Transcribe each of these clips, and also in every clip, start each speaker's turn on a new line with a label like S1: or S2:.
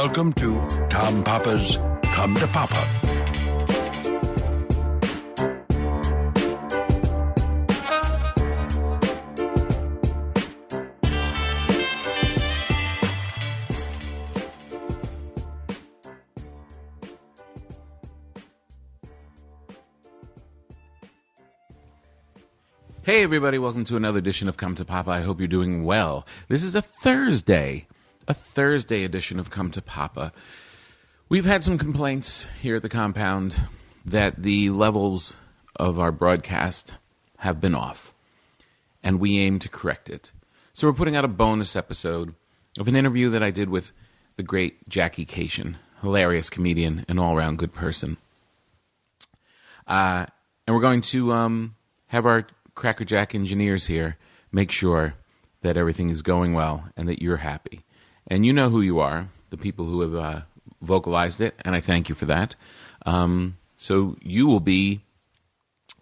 S1: welcome to Tom Papa's Come to Papa.
S2: Hey everybody, welcome to another edition of Come to Papa. I hope you're doing well. This is a Thursday edition of Come to Papa. We've had some complaints here at the compound that the levels of our broadcast have been off, and we aim to correct it. So we're putting out a bonus episode of an interview that I did with the great Jackie Kashian, hilarious comedian and all-around good person. And we're going to have our Cracker Jack engineers here make sure that everything is going well and that you're happy. And you know who you are, the people who have vocalized it, and I thank you for that. So you will be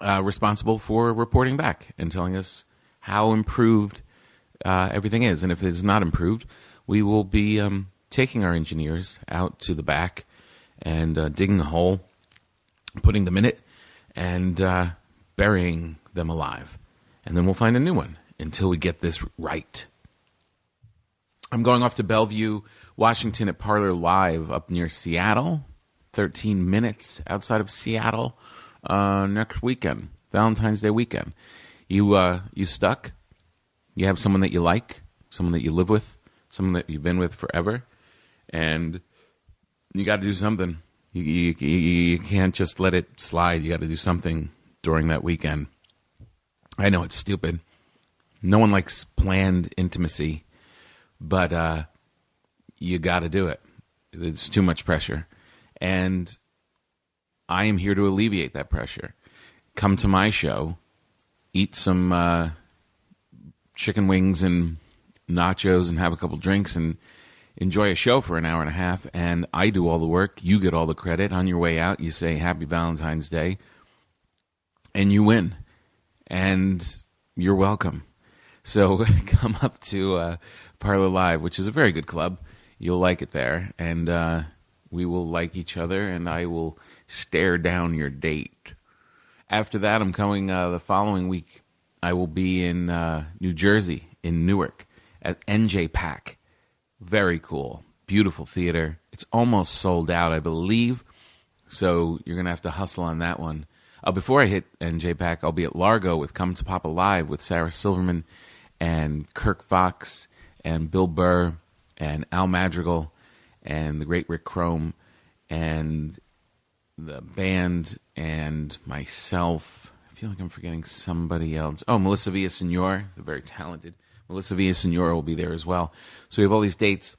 S2: responsible for reporting back and telling us how improved everything is. And if it's not improved, we will be taking our engineers out to the back and digging a hole, putting them in it, and burying them alive. And then we'll find a new one until we get this right. I'm going off to Bellevue, Washington at Parlor Live up near Seattle, 13 minutes outside of Seattle, next weekend, Valentine's Day weekend. You stuck? You have someone that you like, someone that you live with, someone that you've been with forever, and you got to do something. You can't just let it slide. You got to do something during that weekend. I know it's stupid. No one likes planned intimacy, but you got to do it. It's too much pressure. And I am here to alleviate that pressure. Come to my show, eat some chicken wings and nachos and have a couple drinks and enjoy a show for an hour and a half, and I do all the work. You get all the credit. On your way out, you say Happy Valentine's Day, and you win. And you're welcome. So come up to Parlor Live, which is a very good club. You'll like it there. And we will like each other, and I will stare down your date. After that, I'm coming the following week. I will be in New Jersey, in Newark, at NJ Pack. Very cool. Beautiful theater. It's almost sold out, I believe. So you're going to have to hustle on that one. Before I hit NJ Pack, I'll be at Largo with Come to Papa Live with Sarah Silverman and Kirk Fox and Bill Burr and Al Madrigal and the great Rick Chrome and the band and myself. I feel like I'm forgetting somebody else. Oh, Melissa Villasenor, the very talented Melissa Villasenor will be there as well. So we have all these dates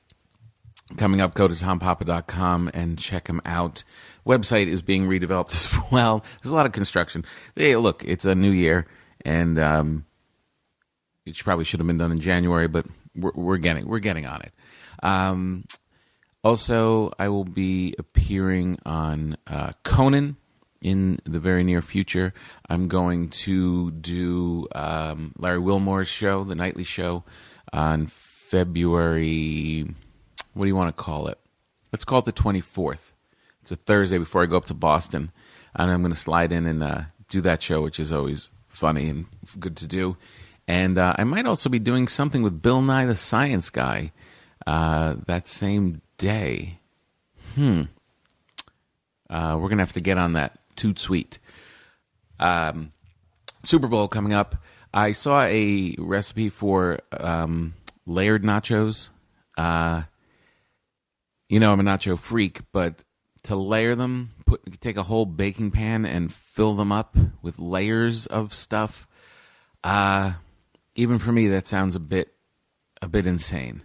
S2: coming up. Go to tompapa.com and check them out. Website is being redeveloped as well. There's a lot of construction. Hey, look, it's a new year, and it probably should have been done in January, but we're getting on it. Also, I will be appearing on Conan in the very near future. I'm going to do Larry Wilmore's show, the nightly show, on February. What do you want to call it? Let's call it the 24th. It's a Thursday before I go up to Boston, and I'm going to slide in and do that show, which is always funny and good to do. And I might also be doing something with Bill Nye the Science Guy that same day. We're going to have to get on that. Toot sweet. Super Bowl coming up. I saw a recipe for layered nachos. I'm a nacho freak, but to layer them, take a whole baking pan and fill them up with layers of stuff. Even for me, that sounds a bit insane.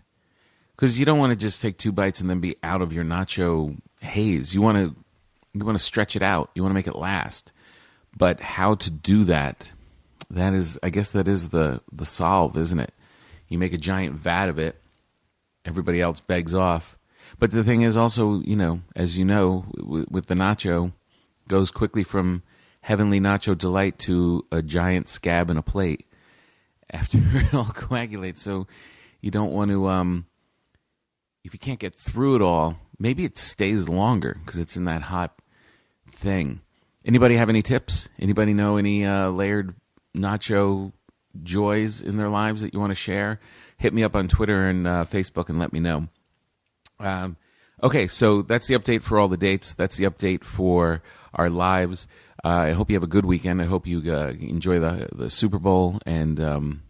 S2: Because you don't want to just take 2 bites and then be out of your nacho haze. You want to stretch it out. You want to make it last. But how to do that? I guess that is the solve, isn't it? You make a giant vat of it. Everybody else begs off. But the thing is also, as you know, with the nacho, goes quickly from heavenly nacho delight to a giant scab in a plate after it all coagulates. So you don't want to, if you can't get through it all maybe it stays longer because it's in that hot thing. Anybody have any tips? Anybody know any layered nacho joys in their lives that you want to share? Hit me up on Twitter and Facebook and let me know. Okay, so that's the update for all the dates. That's the update for our lives. I hope you have a good weekend. I hope you enjoy the Super Bowl, and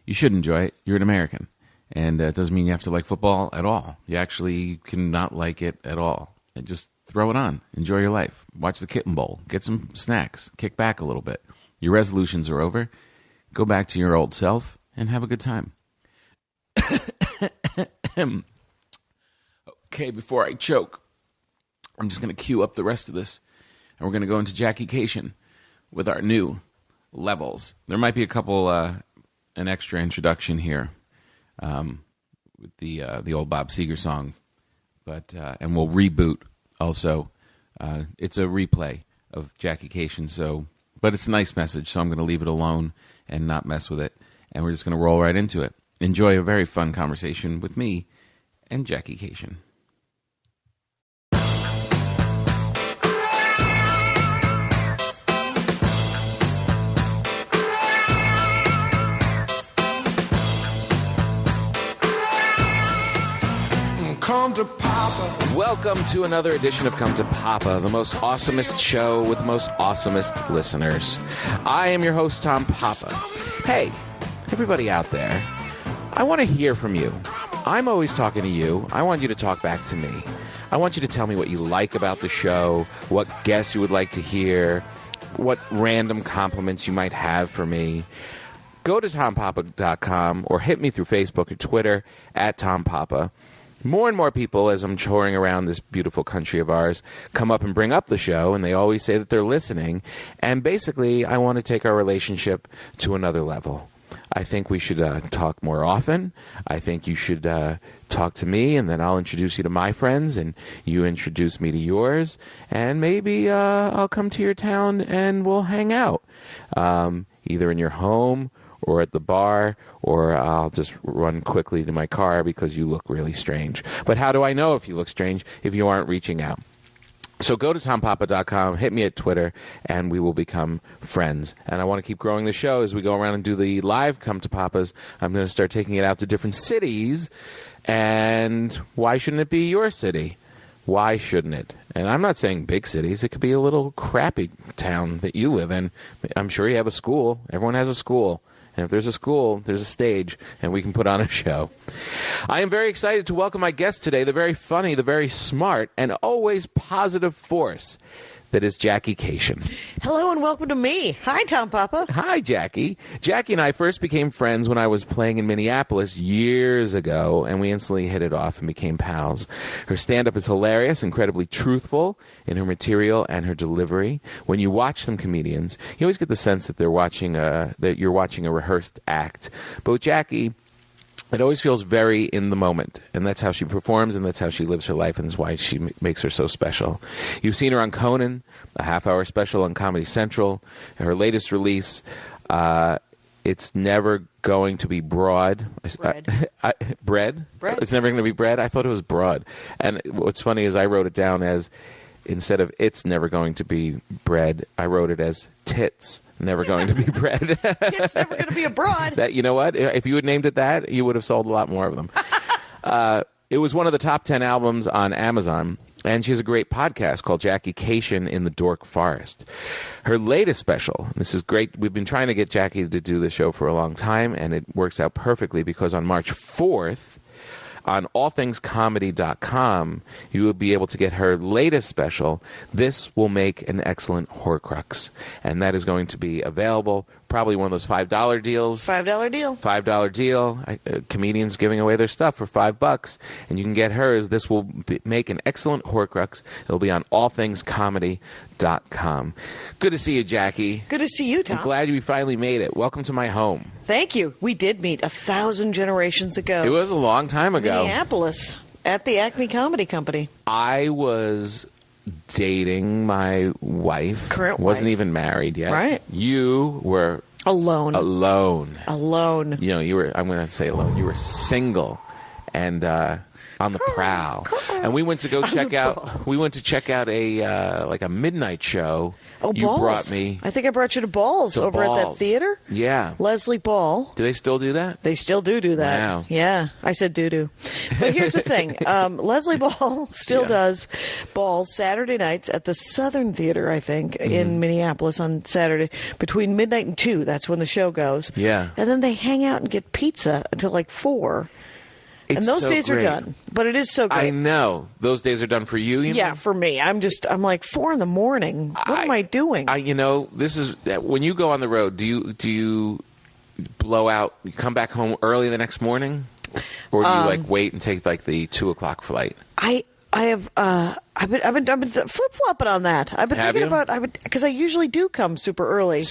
S2: you should enjoy it. You're an American, and it doesn't mean you have to like football at all. You actually cannot like it at all. And just throw it on. Enjoy your life. Watch the Kitten Bowl. Get some snacks. Kick back a little bit. Your resolutions are over. Go back to your old self and have a good time. Okay, before I choke, I'm just going to cue up the rest of this, and we're going to go into Jackie Kashian with our new levels. There might be a couple, an extra introduction here with the old Bob Seger song, but and we'll reboot also. It's a replay of Jackie Kashian, but it's a nice message, so I'm going to leave it alone and not mess with it, and we're just going to roll right into it. Enjoy a very fun conversation with me and Jackie Kashian.
S1: Come to Papa.
S2: Welcome to another edition of Come to Papa, the most awesomest show with the most awesomest listeners. I am your host, Tom Papa. Hey, everybody out there, I want to hear from you. I'm always talking to you. I want you to talk back to me. I want you to tell me what you like about the show, what guests you would like to hear, what random compliments you might have for me. Go to tompapa.com or hit me through Facebook or Twitter at tompapa. More and more people, as I'm touring around this beautiful country of ours, come up and bring up the show, and they always say that they're listening. And basically, I want to take our relationship to another level. I think we should talk more often. I think you should talk to me, and then I'll introduce you to my friends, and you introduce me to yours. And maybe I'll come to your town, and we'll hang out, either in your home or at the bar, or I'll just run quickly to my car because you look really strange. But how do I know if you look strange if you aren't reaching out? So go to tompapa.com, hit me at Twitter, and we will become friends. And I want to keep growing the show as we go around and do the live Come to Papas. I'm going to start taking it out to different cities. And why shouldn't it be your city? Why shouldn't it? And I'm not saying big cities. It could be a little crappy town that you live in. I'm sure you have a school. Everyone has a school. And if there's a school, there's a stage, and we can put on a show. I am very excited to welcome my guest today, the very funny, the very smart, and always positive force that is Jackie Kashian.
S3: Hello and welcome to me. Hi, Tom Papa.
S2: Hi, Jackie. Jackie and I first became friends when I was playing in Minneapolis years ago, and we instantly hit it off and became pals. Her stand-up is hilarious, incredibly truthful in her material and her delivery. When you watch some comedians, you always get the sense that that you're watching a rehearsed act. But with Jackie, it always feels very in the moment, and that's how she performs, and that's how she lives her life, and that's why she makes her so special. You've seen her on Conan, a half-hour special on Comedy Central. Her latest release, It's Never Going to Be Broad. Bread? It's Never Going to Be Bread? I thought it was broad. And what's funny is I wrote it down as, instead of It's Never Going to Be Bread, I wrote it as Tits Never Going to Be Bread.
S3: It's never going to be a broad.
S2: That, you know what? If you had named it that, you would have sold a lot more of them. It was one of the top 10 albums on Amazon, and she has a great podcast called Jackie Kashian in the Dork Forest. Her latest special, this is great. We've been trying to get Jackie to do the show for a long time, and it works out perfectly because on March 4th, on allthingscomedy.com, you will be able to get her latest special, This Will Make an Excellent Horcrux. And that is going to be available, probably one of those $5 deals.
S3: $5 deal.
S2: $5 deal. Comedians giving away their stuff for $5. And you can get hers, This Will Make an Excellent Horcrux. It'll be on allthingscomedy.com. Good to see you, Jackie.
S3: Good to see you, Tom.
S2: I'm glad we finally made it. Welcome to my home.
S3: Thank you. We did meet 1,000 generations ago.
S2: It was a long time ago.
S3: Minneapolis, at the Acme Comedy Company.
S2: I was dating my wife.
S3: Current wife.
S2: Wasn't even married yet.
S3: Right.
S2: You were
S3: Alone.
S2: Alone.
S3: Alone.
S2: You know, you were, I'm going to say alone, you were single. And on the prowl. And we went to go check out. We went to check out a like a midnight show.
S3: Oh,
S2: you
S3: Balls.
S2: brought me.
S3: I think I brought you to Balls over at that
S2: Balls.
S3: theater.
S2: Yeah.
S3: Leslie Ball.
S2: Do they still do that?
S3: They still do that.
S2: Wow.
S3: Yeah, I said doo-doo. But here's the thing. Leslie Ball still does balls Saturday nights at the Southern Theater, I think, in Minneapolis on Saturday between midnight and 2. That's when the show goes.
S2: Yeah.
S3: And then they hang out and get pizza until like 4. And
S2: It's
S3: those
S2: so
S3: days
S2: great.
S3: are done. But it is so great.
S2: I know. Those days are done for you.
S3: Yeah, for me. I'm like 4 in the morning. What am I doing?
S2: This is when you go on the road. Do you blow out? You come back home early the next morning, or do you like wait and take like the 2:00 flight?
S3: I've been flip flopping on that. I've been
S2: Have
S3: thinking
S2: you?
S3: about because I usually do come super early,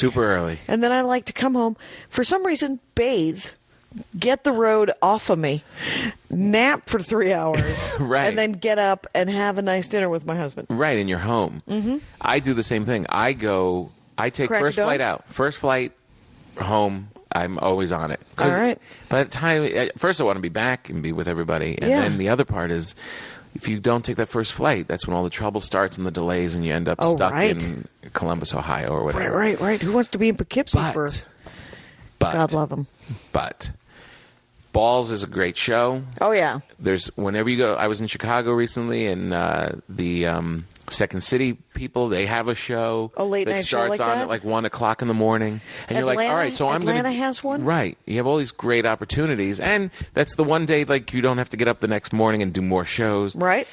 S3: and then I like to come home for some reason, bathe, get the road off of me, nap for 3 hours,
S2: Right.
S3: and then get up and have a nice dinner with my husband.
S2: Right, and you're home. Mm-hmm. I do the same thing. I take
S3: Crack
S2: first
S3: a dawn?
S2: flight out, first flight home. I'm always on it. 'Cause
S3: All right.
S2: By the time, first I want to be back and be with everybody, and
S3: Yeah.
S2: then the other part is, if you don't take that first flight, that's when all the trouble starts and the delays, and you end up stuck
S3: right.
S2: in Columbus, Ohio, or whatever.
S3: Right. Who wants to be in Poughkeepsie for?
S2: But
S3: God love him.
S2: But Balls is a great show.
S3: Oh yeah.
S2: There's whenever you go. I was in Chicago recently, and the Second City people, they have a show.
S3: A late
S2: that
S3: night show
S2: starts
S3: like
S2: on
S3: that?
S2: at like 1:00 in the morning, and you're like, all right, so I'm going.
S3: Atlanta has one?
S2: Right. You have all these great opportunities, and that's the one day like you don't have to get up the next morning and do more shows.
S3: Right.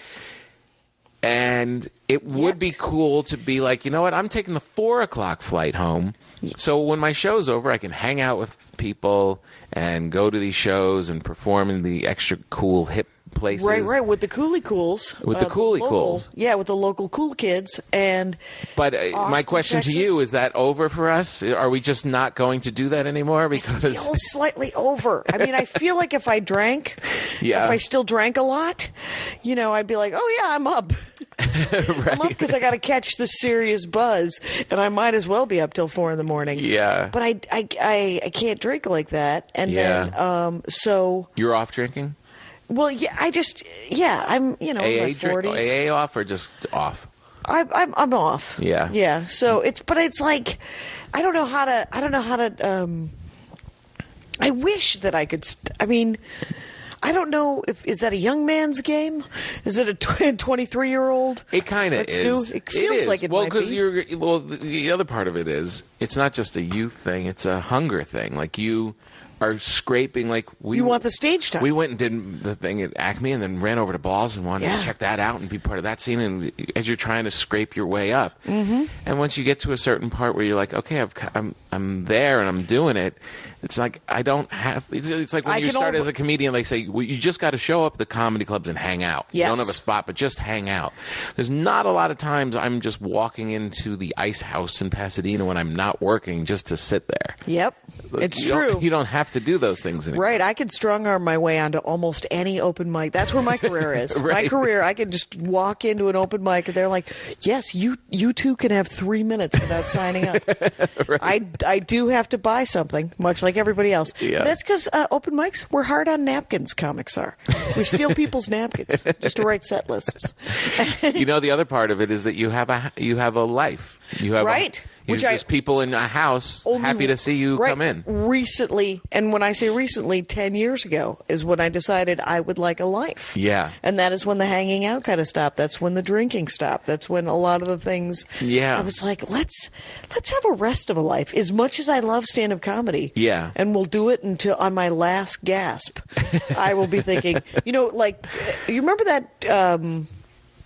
S2: And it would be cool to be like, you know what? I'm taking the 4:00 flight home. So when my show's over, I can hang out with people and go to these shows and perform in the extra cool hip places.
S3: Right, with the Coolie Cools.
S2: With the Coolie Cools.
S3: Yeah, with the local cool kids. And
S2: But my
S3: Austin,
S2: question
S3: Texas.
S2: to you, is that over for us? Are we just not going to do that anymore? Because
S3: feels slightly over. I mean, I feel like if I drank,
S2: Yeah.
S3: if I still drank a lot, I'd be like, oh yeah, I'm up. I'm up because I got to catch the serious buzz, and I might as well be up till 4 in the morning.
S2: Yeah.
S3: But I can't drink like that, and
S2: Yeah.
S3: then so
S2: You're off drinking?
S3: well, yeah, I'm in my
S2: AA,
S3: 40s.
S2: AA off or just off?
S3: I'm off.
S2: Yeah.
S3: Yeah. So it's like I don't know how to. I wish that I could. I don't know is that a young man's game? Is it a 23-year-old?
S2: It kind of is.
S3: It feels like it
S2: well,
S3: might be.
S2: the other part of it is it's not just a youth thing; it's a hunger thing. Like you are scraping. Like
S3: You want the stage time.
S2: We went and did the thing at Acme, and then ran over to Balls and wanted to check that out and be part of that scene. And as you're trying to scrape your way up, and once you get to a certain part where you're like, okay, I'm there and I'm doing it. It's like I don't have. It's like when you start as a comedian, they say well, you just got to show up at the comedy clubs and hang out.
S3: Yes.
S2: You don't have a spot, but just hang out. There's not a lot of times I'm just walking into the Ice House in Pasadena when I'm not working just to sit there.
S3: Yep, it's
S2: You
S3: true.
S2: You don't have to do those things anymore.
S3: Right, I could strong arm my way onto almost any open mic. That's where my career is. My
S2: Right.
S3: career, I can just walk into an open mic and they're like, "Yes, you too can have 3 minutes without signing up."
S2: Right.
S3: I do have to buy something, much like everybody else.
S2: Yeah.
S3: But that's because open mics, we're hard on napkins. Comics are. We steal people's napkins just to write set lists.
S2: The other part of it is that you have a life. You have
S3: Right. Which
S2: there's people in a house happy to see you come in.
S3: Recently, and when I say recently, 10 years ago is when I decided I would like a life.
S2: Yeah.
S3: And that is when the hanging out kind of stopped. That's when the drinking stopped. That's when a lot of the things.
S2: Yeah.
S3: I was like, let's have a rest of a life. As much as I love stand-up comedy.
S2: Yeah.
S3: And we'll do it until on my last gasp. I will be thinking, you remember that.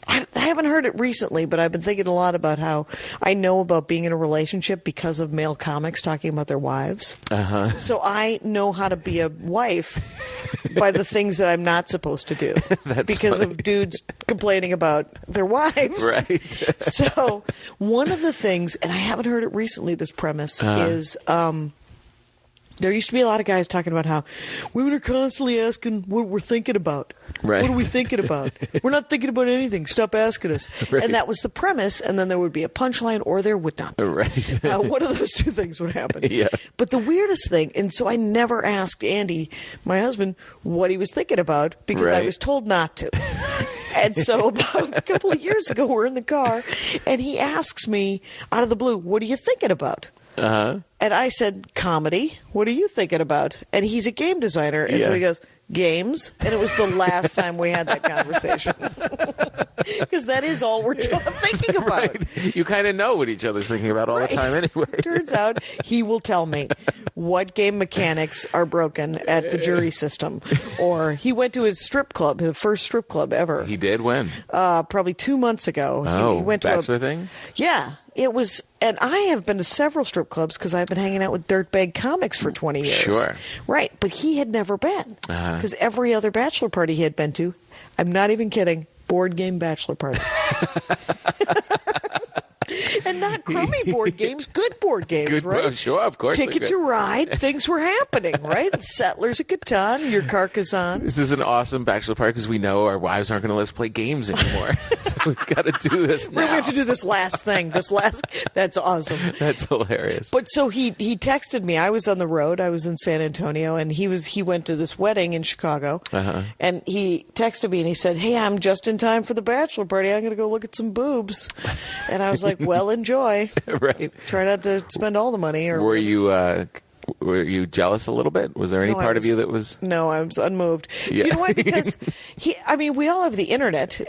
S3: I haven't heard it recently, but I've been thinking a lot about how I know about being in a relationship because of male comics talking about their wives.
S2: Uh-huh.
S3: So I know how to be a wife by the things that I'm not supposed to do because of dudes complaining about their wives.
S2: Right.
S3: So one of the things, and I haven't heard it recently, this premise is There used to be a lot of guys talking about how women are constantly asking what we're thinking about.
S2: Right.
S3: What are we thinking about? We're not thinking about anything. Stop asking us.
S2: Right.
S3: And that was the premise, and then there would be a punchline or there would not be.
S2: Right.
S3: One of those two things would happen.
S2: Yeah.
S3: But the weirdest thing, and so I never asked Andy, my husband, what he was thinking about because I
S2: Right.
S3: was told not to. And so about a couple of years ago, we're in the car, and he asks me out of the blue, what are you thinking about?
S2: Uh-huh.
S3: And I said, comedy. What are you thinking about? And he's a game designer. And so
S2: Yeah.
S3: he goes, games. And it was the last time we had that conversation. Because that is all we're thinking about.
S2: Right. You kind of know what each other's thinking about all the time anyway.
S3: Turns out he will tell me what game mechanics are broken at the jury system. Or he went to his strip club, his first strip club ever.
S2: He did when?
S3: Probably 2 months ago.
S2: Oh,
S3: he went to
S2: bachelor thing?
S3: Yeah. It was, and I have been to several strip clubs because I've been hanging out with dirtbag comics for 20 years.
S2: Sure.
S3: Right, but he had never been.
S2: Uh-huh.
S3: Because every other bachelor party he had been to, I'm not even kidding, board game bachelor party. And not crummy board games, good board games,
S2: Good,
S3: right?
S2: sure, of course. they're
S3: Ticket
S2: good.
S3: to Ride, things were happening, right? Settlers of Catan, your Carcassonne.
S2: This is an awesome bachelor party because we know our wives aren't going to let us play games anymore. So we've got to do this now.
S3: We have to do this last thing. That's awesome.
S2: That's hilarious.
S3: But so he texted me. I was on the road. I was in San Antonio, and he went to this wedding in Chicago.
S2: Uh-huh.
S3: And he texted me and he said, "Hey, I'm just in time for the bachelor party. I'm going to go look at some boobs." And I was like, "Well, enjoy.
S2: Right.
S3: Try not to spend all the money." Or
S2: Were you jealous a little bit? Was there any
S3: No, I
S2: part of
S3: was-
S2: you that was?
S3: No, I was unmoved.
S2: Yeah.
S3: You know why? Because we all have the internet.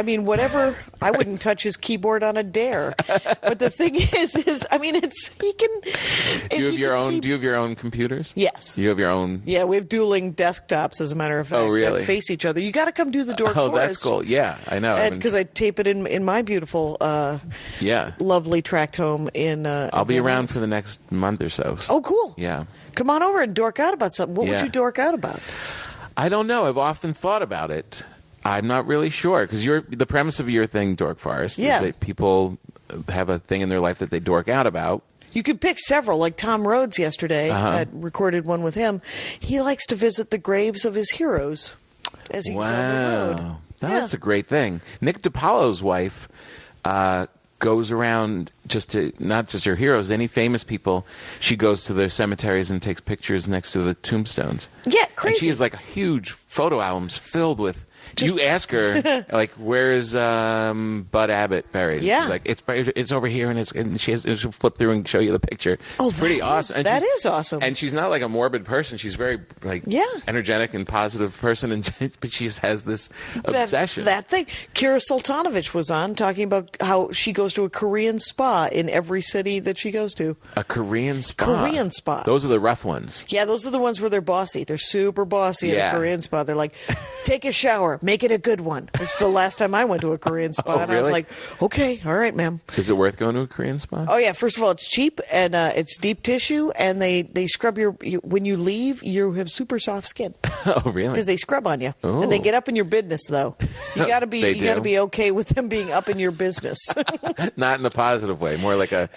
S3: Whatever. I wouldn't touch his keyboard on a dare. But the thing is, he can.
S2: Do you have your own computers?
S3: Yes.
S2: You have your own.
S3: Yeah, we have dueling desktops, as a matter of fact.
S2: Oh, really?
S3: That face each other. You got to come do the Dork
S2: Oh,
S3: Forest.
S2: that's cool. Yeah, I know.
S3: Because I tape it in my beautiful,
S2: Yeah.
S3: lovely tract home in.
S2: I'll be around for the next month or so.
S3: Oh, cool.
S2: Yeah.
S3: Come on over and dork out about something. What would
S2: Yeah.
S3: you dork out about?
S2: I don't know. I've often thought about it. I'm not really sure because the premise of your thing, Dork Forest,
S3: Yeah.
S2: is that people have a thing in their life that they dork out about.
S3: You could pick several, like Tom Rhodes yesterday. I recorded one with him. He likes to visit the graves of his heroes as he's on the road.
S2: Wow. That's a great thing. Nick DiPaolo's wife goes around not just her heroes, any famous people. She goes to their cemeteries and takes pictures next to the tombstones.
S3: Yeah, crazy.
S2: And she has like huge photo albums filled with. You ask her, like, where is Bud Abbott buried?
S3: Yeah.
S2: She's like, it's over here, and she'll flip through and show you the picture.
S3: Oh,
S2: it's pretty
S3: that
S2: awesome. And
S3: that
S2: she's-
S3: is awesome.
S2: And she's not like a morbid person. She's very energetic and positive person, but she just has this obsession.
S3: That thing. Kira Sultanovich was on talking about how she goes to a Korean spa in every city that she goes to.
S2: A Korean spa.
S3: Korean spas.
S2: Those are the rough ones.
S3: Yeah, those are the ones where they're bossy. They're super bossy at
S2: Yeah.
S3: a Korean spa. They're like, take a shower, make it a good one. This is the last time I went to a Korean spa,
S2: Oh,
S3: and I was
S2: really?
S3: like, okay, all right, ma'am.
S2: Is it worth going to a Korean spa?
S3: Oh yeah, first of all, it's cheap and it's deep tissue, and they scrub when you leave, you have super soft skin
S2: Oh, really?
S3: because they scrub on you,
S2: Oh.
S3: and they get up in your business though. You gotta be
S2: They
S3: you gotta
S2: do?
S3: be okay with them being up in your business.
S2: Not in a positive way. More like a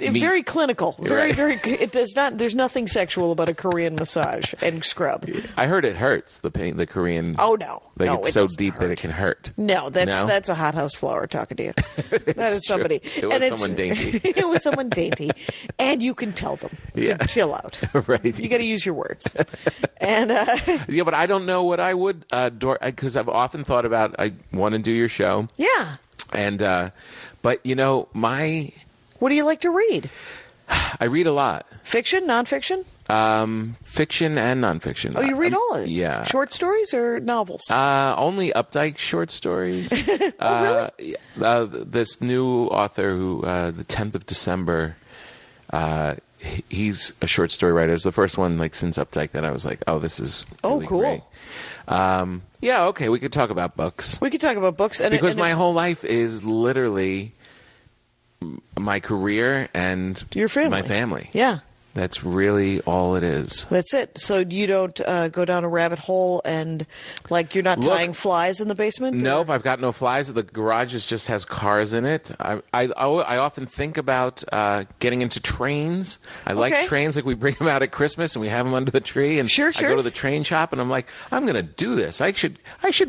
S2: meat.
S3: Very clinical. Very,
S2: Right.
S3: very. It does not. There's nothing sexual about a Korean massage and scrub.
S2: I heard it hurts, the pain, the Korean.
S3: Oh no,
S2: Like
S3: no,
S2: it's
S3: it
S2: so
S3: doesn't
S2: deep that
S3: hurt.
S2: it can hurt.
S3: No, that's a hothouse flower talking to you. That is somebody.
S2: It was someone dainty.
S3: It was someone dainty, and you can tell them
S2: Yeah.
S3: to chill out.
S2: Right.
S3: You got to use your words. And
S2: Yeah, but I don't know what I would because I've often thought about I want to do your show,
S3: yeah,
S2: and but
S3: what do you like to read?
S2: I read a lot,
S3: Fiction, nonfiction?
S2: fiction and nonfiction.
S3: Oh, you read all of it?
S2: Yeah.
S3: Short stories or novels?
S2: Only Updike short stories.
S3: Really?
S2: This new author who, the 10th of December, he's a short story writer. It's the first one, like, since Updike that I was like, oh, this is really
S3: cool.
S2: great. Yeah, okay, we could talk about books.
S3: We could talk about books.
S2: Because my whole life is literally my career and
S3: Your family.
S2: my family.
S3: Yeah.
S2: That's really all it is.
S3: That's it. So you don't go down a rabbit hole and, like, you're not tying flies in the basement?
S2: Nope, I've got no flies. The garage just has cars in it. I often think about getting into trains. I like trains, like we bring them out at Christmas and we have them under the tree. And
S3: Sure.
S2: I go to the train shop and I'm like, I'm going to do this. I should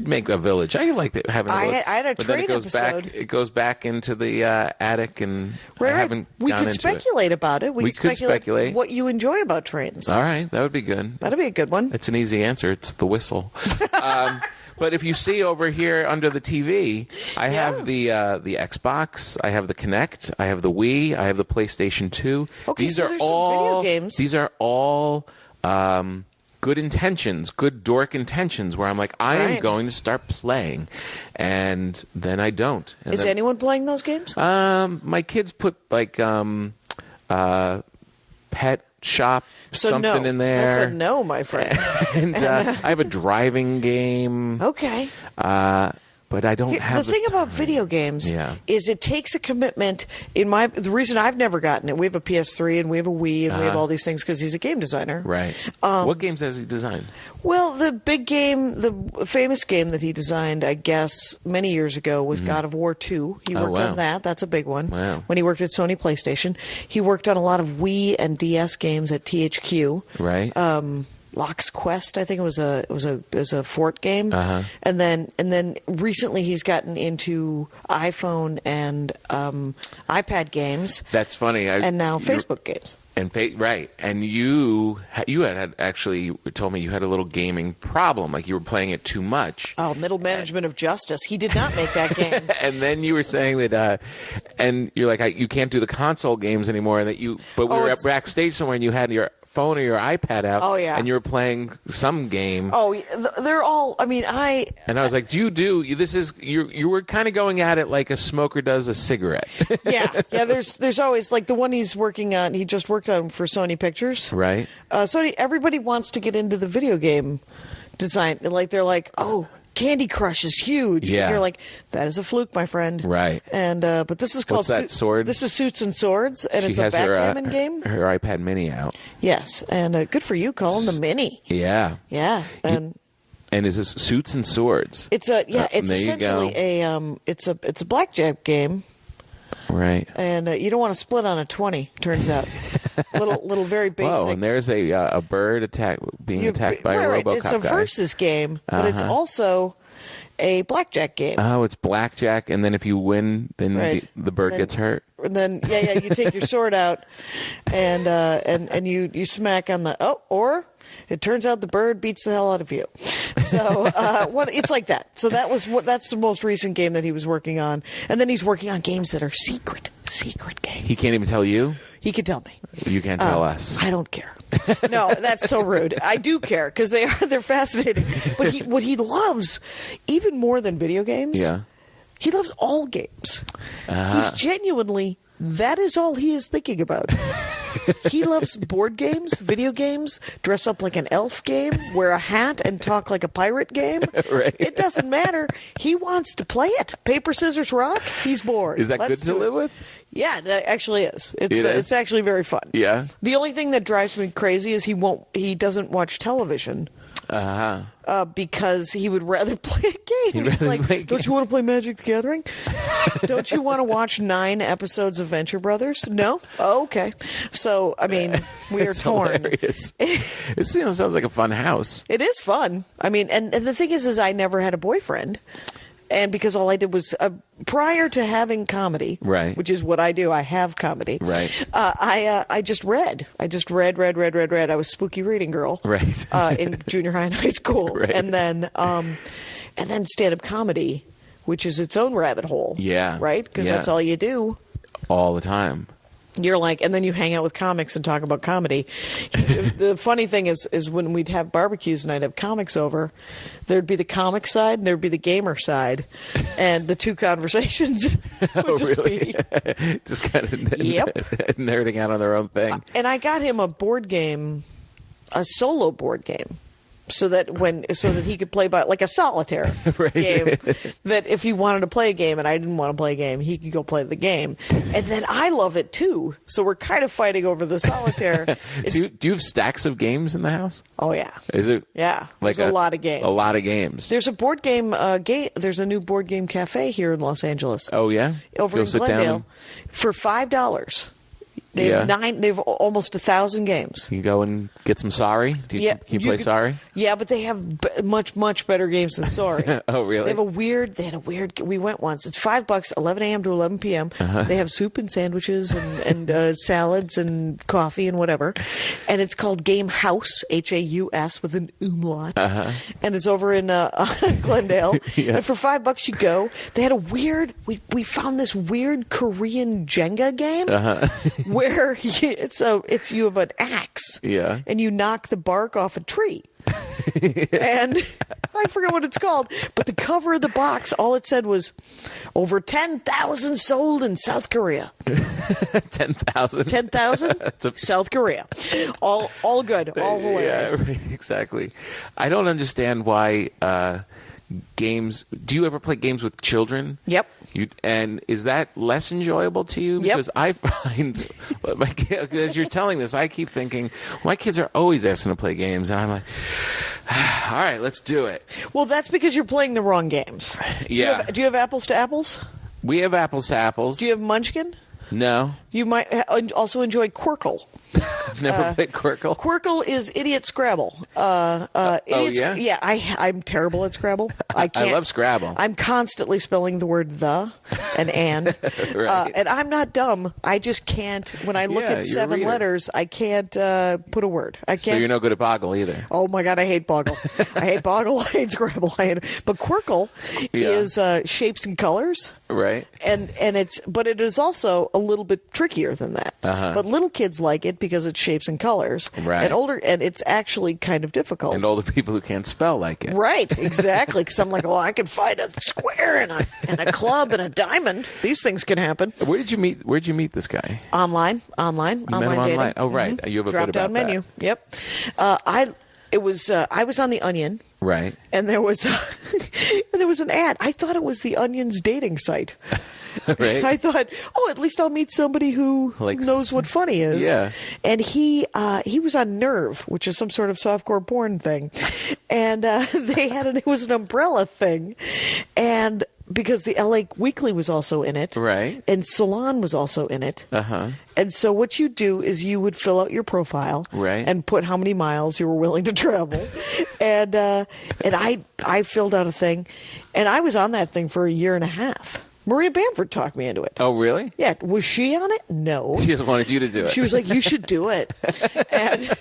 S2: make a village. I like having a village.
S3: I had a
S2: but
S3: train
S2: then it goes
S3: episode.
S2: back. It goes back into the attic, and I haven't
S3: We
S2: gone
S3: could
S2: into
S3: speculate about it.
S2: We could speculate
S3: what you enjoy about trains.
S2: All right, that would be good.
S3: That'd be a good one.
S2: It's an easy answer. It's the whistle. But if you see over here under the TV, I have the Xbox, I have the Kinect, I have the Wii, I have the PlayStation 2.
S3: Okay, so there's some video games.
S2: These are all good intentions, good dork intentions, where I'm like, I am going to start playing, and then I don't. And
S3: Is anyone playing those games?
S2: my kids put like pet shop something in there.
S3: That's a no, my friend.
S2: And I have a driving game.
S3: Okay.
S2: But I don't have
S3: the thing about video games is it takes a commitment. The reason I've never gotten it, we have a PS3 and we have a Wii and we have all these things because he's a game designer.
S2: Right. What games has he designed?
S3: Well, the big game, the famous game that he designed, I guess, many years ago was God of War 2. He worked on that. That's a big one.
S2: Wow.
S3: When he worked at Sony PlayStation. He worked on a lot of Wii and DS games at THQ.
S2: Right.
S3: Lock's Quest, I think it was a fort game, and then recently he's gotten into iPhone and iPad games.
S2: That's funny.
S3: And now Facebook games.
S2: And right, and you had actually told me you had a little gaming problem, like you were playing it too much.
S3: Oh, Middle Management of Justice. He did not make that game.
S2: And then you were saying that, and you're like, you can't do the console games anymore, and but we were backstage somewhere, and you had your phone or your iPad out, and you were playing some game.
S3: Oh, they're all. I mean,
S2: And I was like, you were kind of going at it like a smoker does a cigarette.
S3: yeah. There's always like the one he's working on. He just worked on for Sony Pictures,
S2: right?
S3: Sony. Everybody wants to get into the video game design. Like they're like, oh, Candy Crush is huge.
S2: Yeah.
S3: And you're like, that is a fluke, my friend.
S2: Right.
S3: And but this is called
S2: What's that, Sword?
S3: This is Suits and Swords, and
S2: She
S3: it's a
S2: has
S3: backgammon game.
S2: Her iPad Mini out.
S3: Yes, and good for you, calling the Mini.
S2: Yeah.
S3: Yeah, and
S2: is this Suits and Swords?
S3: it's essentially it's a blackjack game.
S2: Right.
S3: And you don't want to split on a 20. Turns out, little very basic.
S2: Whoa! And there's a bird being attacked by a RoboCop guy.
S3: It's a versus game, but it's also a blackjack game.
S2: Oh, it's blackjack, and then if you win, then the bird gets hurt.
S3: And then you take your sword out, and you smack on or it turns out the bird beats the hell out of you. So it's like that. So that's the most recent game that he was working on, and then he's working on games that are secret games.
S2: He can't even tell you.
S3: He can tell me.
S2: You can't tell us.
S3: I don't care. No, that's so rude. I do care because they're fascinating. But what he loves, even more than video games, he loves all games. He's genuinely, that is all he is thinking about. He loves board games, video games, dress up like an elf game, wear a hat, and talk like a pirate game.
S2: Right.
S3: It doesn't matter. He wants to play it. Paper, scissors, rock. He's bored.
S2: Is that good to live with?
S3: Yeah, it actually is. It's actually very fun.
S2: Yeah.
S3: The only thing that drives me crazy is he doesn't watch television. Because he would rather play a game. He's like, don't you want to play Magic the Gathering? Don't you want to watch 9 episodes of Venture Brothers? No? Oh, okay. So, I mean, we are torn.
S2: Hilarious. It sounds like a fun house.
S3: It is fun. I mean, and the thing is I never had a boyfriend. And because all I did was, prior to having comedy,
S2: right,
S3: which is what I do, I have comedy.
S2: Right.
S3: I just read. I just read. I was spooky reading girl.
S2: Right.
S3: In junior high and high school.
S2: Right.
S3: And then stand-up comedy, which is its own rabbit hole.
S2: Yeah.
S3: Right? Because that's all you do.
S2: All the time.
S3: You're like, and then you hang out with comics and talk about comedy. The funny thing is when we'd have barbecues and I'd have comics over, there'd be the comic side and there'd be the gamer side, and the two conversations would just be
S2: just kind of nerding out on their own thing.
S3: And I got him a board game, a solo board game. so that he could play by like a solitaire
S2: Right.
S3: game. That if he wanted to play a game and I didn't want to play a game, he could go play the game. And then I love it too. So we're kind of fighting over the solitaire.
S2: So do you have stacks of games in the house?
S3: Oh yeah.
S2: Is it?
S3: Yeah.
S2: Like
S3: There's a lot of games.
S2: A lot of games.
S3: There's a board game. There's a new board game cafe here in Los Angeles.
S2: Oh yeah.
S3: Over
S2: Go
S3: in
S2: sit
S3: Glendale
S2: down.
S3: For $5. They have
S2: Yeah.
S3: They have almost 1,000 games.
S2: You can go and get some Sorry. Can you play Sorry?
S3: Yeah, but they have much better games than Sorry.
S2: Oh, really?
S3: They had a weird. We went once. It's $5, 11 a.m. to 11 p.m. They have soup and sandwiches and salads and coffee and whatever. And it's called Game House, Haus with an umlaut. And it's over in Glendale.
S2: Yeah.
S3: And for $5 you go. They had a weird. We found this weird Korean Jenga game where you have an axe.
S2: Yeah.
S3: And you knock the bark off a tree. And I forget what it's called, but the cover of the box, all it said was over 10,000 sold in South Korea.
S2: 10,000.
S3: 10,000? South Korea. All good. All hilarious.
S2: Yeah, right, exactly. I don't understand why games. Do you ever play games with children?
S3: Yep.
S2: And is that less enjoyable to you?
S3: Yep.
S2: Because I find, as you're telling this, I keep thinking, my kids are always asking to play games, and I'm like, all right, let's do it.
S3: Well, that's because you're playing the wrong games.
S2: Yeah.
S3: Do you have apples to apples?
S2: We have apples to apples.
S3: Do you have Munchkin?
S2: No.
S3: You might also enjoy Quirkle.
S2: I've never played Quirkle.
S3: Quirkle is Idiot Scrabble.
S2: Yeah?
S3: Yeah, I'm terrible at Scrabble. I can't.
S2: I love Scrabble.
S3: I'm constantly spelling the word the and.
S2: Right.
S3: And I'm not dumb. I just can't. When I look
S2: Yeah,
S3: at
S2: you're a
S3: 7
S2: reader.
S3: letters, I can't put a word. I can't.
S2: So you're no good at Boggle either.
S3: Oh my God, I hate Boggle. I hate Boggle. I hate Scrabble. But Quirkle is shapes and colors.
S2: Right.
S3: And it is also a little bit trickier than that. But little kids like it because it's shapes and colors.
S2: Right.
S3: And it's actually kind of difficult.
S2: And all the people who can't spell like it.
S3: Right, exactly. Because I'm like, well, I can find a square and a club and a diamond. These things can happen.
S2: Where'd you meet this guy?
S3: Online
S2: You met him
S3: dating.
S2: online. Oh, right. You have a
S3: Drop
S2: bit about
S3: down menu.
S2: that.
S3: Yep. I was on the Onion.
S2: Right.
S3: And there was an ad. I thought it was the Onion's dating site.
S2: Right.
S3: I thought, at least I'll meet somebody who knows what funny is.
S2: Yeah.
S3: And he was on Nerve, which is some sort of softcore porn thing, and it was an umbrella thing, and because the LA Weekly was also in it,
S2: Right.
S3: and Salon was also in it,
S2: Uh-huh.
S3: and so what you do is you would fill out your profile,
S2: Right.
S3: and put how many miles you were willing to travel, and I filled out a thing, and I was on that thing for a year and a half. Maria Bamford talked me into it.
S2: Oh, really?
S3: Yeah, was she on it? No.
S2: She just wanted you to do it.
S3: She was like, "You should do it," and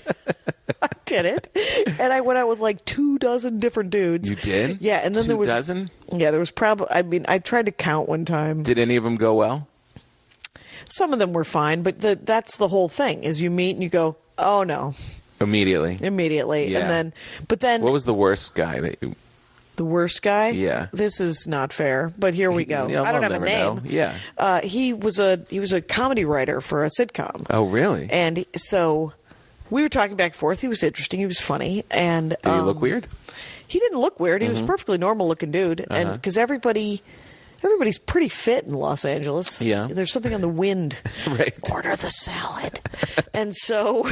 S3: I did it. And I went out with like 24 different dudes.
S2: You did?
S3: Yeah, and then there was
S2: 24?
S3: Yeah, there was probably. I mean, I tried to count one time.
S2: Did any of them go well?
S3: Some of them were fine, but that's the whole thing: is you meet and you go, "Oh no,"
S2: Immediately.
S3: yeah. and then
S2: What was the worst guy that you...
S3: the worst guy?
S2: Yeah.
S3: This is not fair, but here we go.
S2: Yeah,
S3: I don't
S2: we'll
S3: have a
S2: never
S3: name.
S2: know. Yeah.
S3: He was a comedy writer for a sitcom.
S2: Oh, really?
S3: And so we were talking back and forth. He was interesting. He was funny. And
S2: Did he look weird?
S3: He didn't look weird. He was a perfectly normal looking dude. And because everybody's pretty fit in Los Angeles.
S2: Yeah.
S3: There's something on the wind.
S2: Right.
S3: Order the salad. And so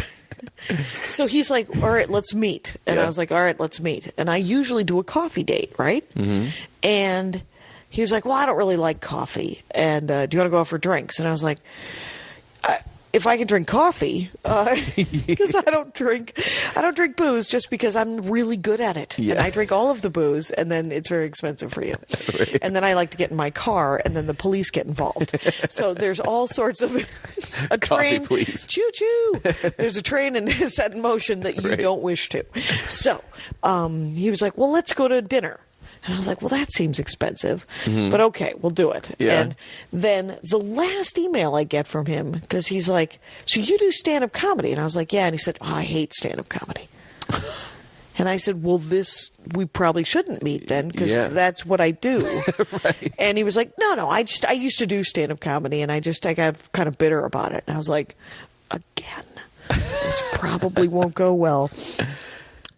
S3: he's like, all right, let's meet. And
S2: Yeah.
S3: I was like, all right, let's meet. And I usually do a coffee date, right? Mm-hmm. And he was like, well, I don't really like coffee. And do you want to go out for drinks? And I was like, if I can drink coffee, because I don't drink booze just because I'm really good at it.
S2: Yeah.
S3: And I drink all of the booze, and then it's very expensive for you.
S2: Right.
S3: And then I like to get in my car, and then the police get involved. So there's all sorts of a train.
S2: Coffee, please.
S3: Choo choo. There's a train set in motion that you
S2: Right.
S3: don't wish to. So he was like, well, let's go to dinner. And I was like, well, that seems expensive, but okay, we'll do it.
S2: Yeah.
S3: And then the last email I get from him, because he's like, so you do stand-up comedy? And I was like, yeah. And he said, I hate stand-up comedy. And I said, well, we probably shouldn't meet then, because
S2: Yeah.
S3: that's what I do.
S2: Right.
S3: And he was like, no, I used to do stand-up comedy, and I got kind of bitter about it. And I was like, again, this probably won't go well.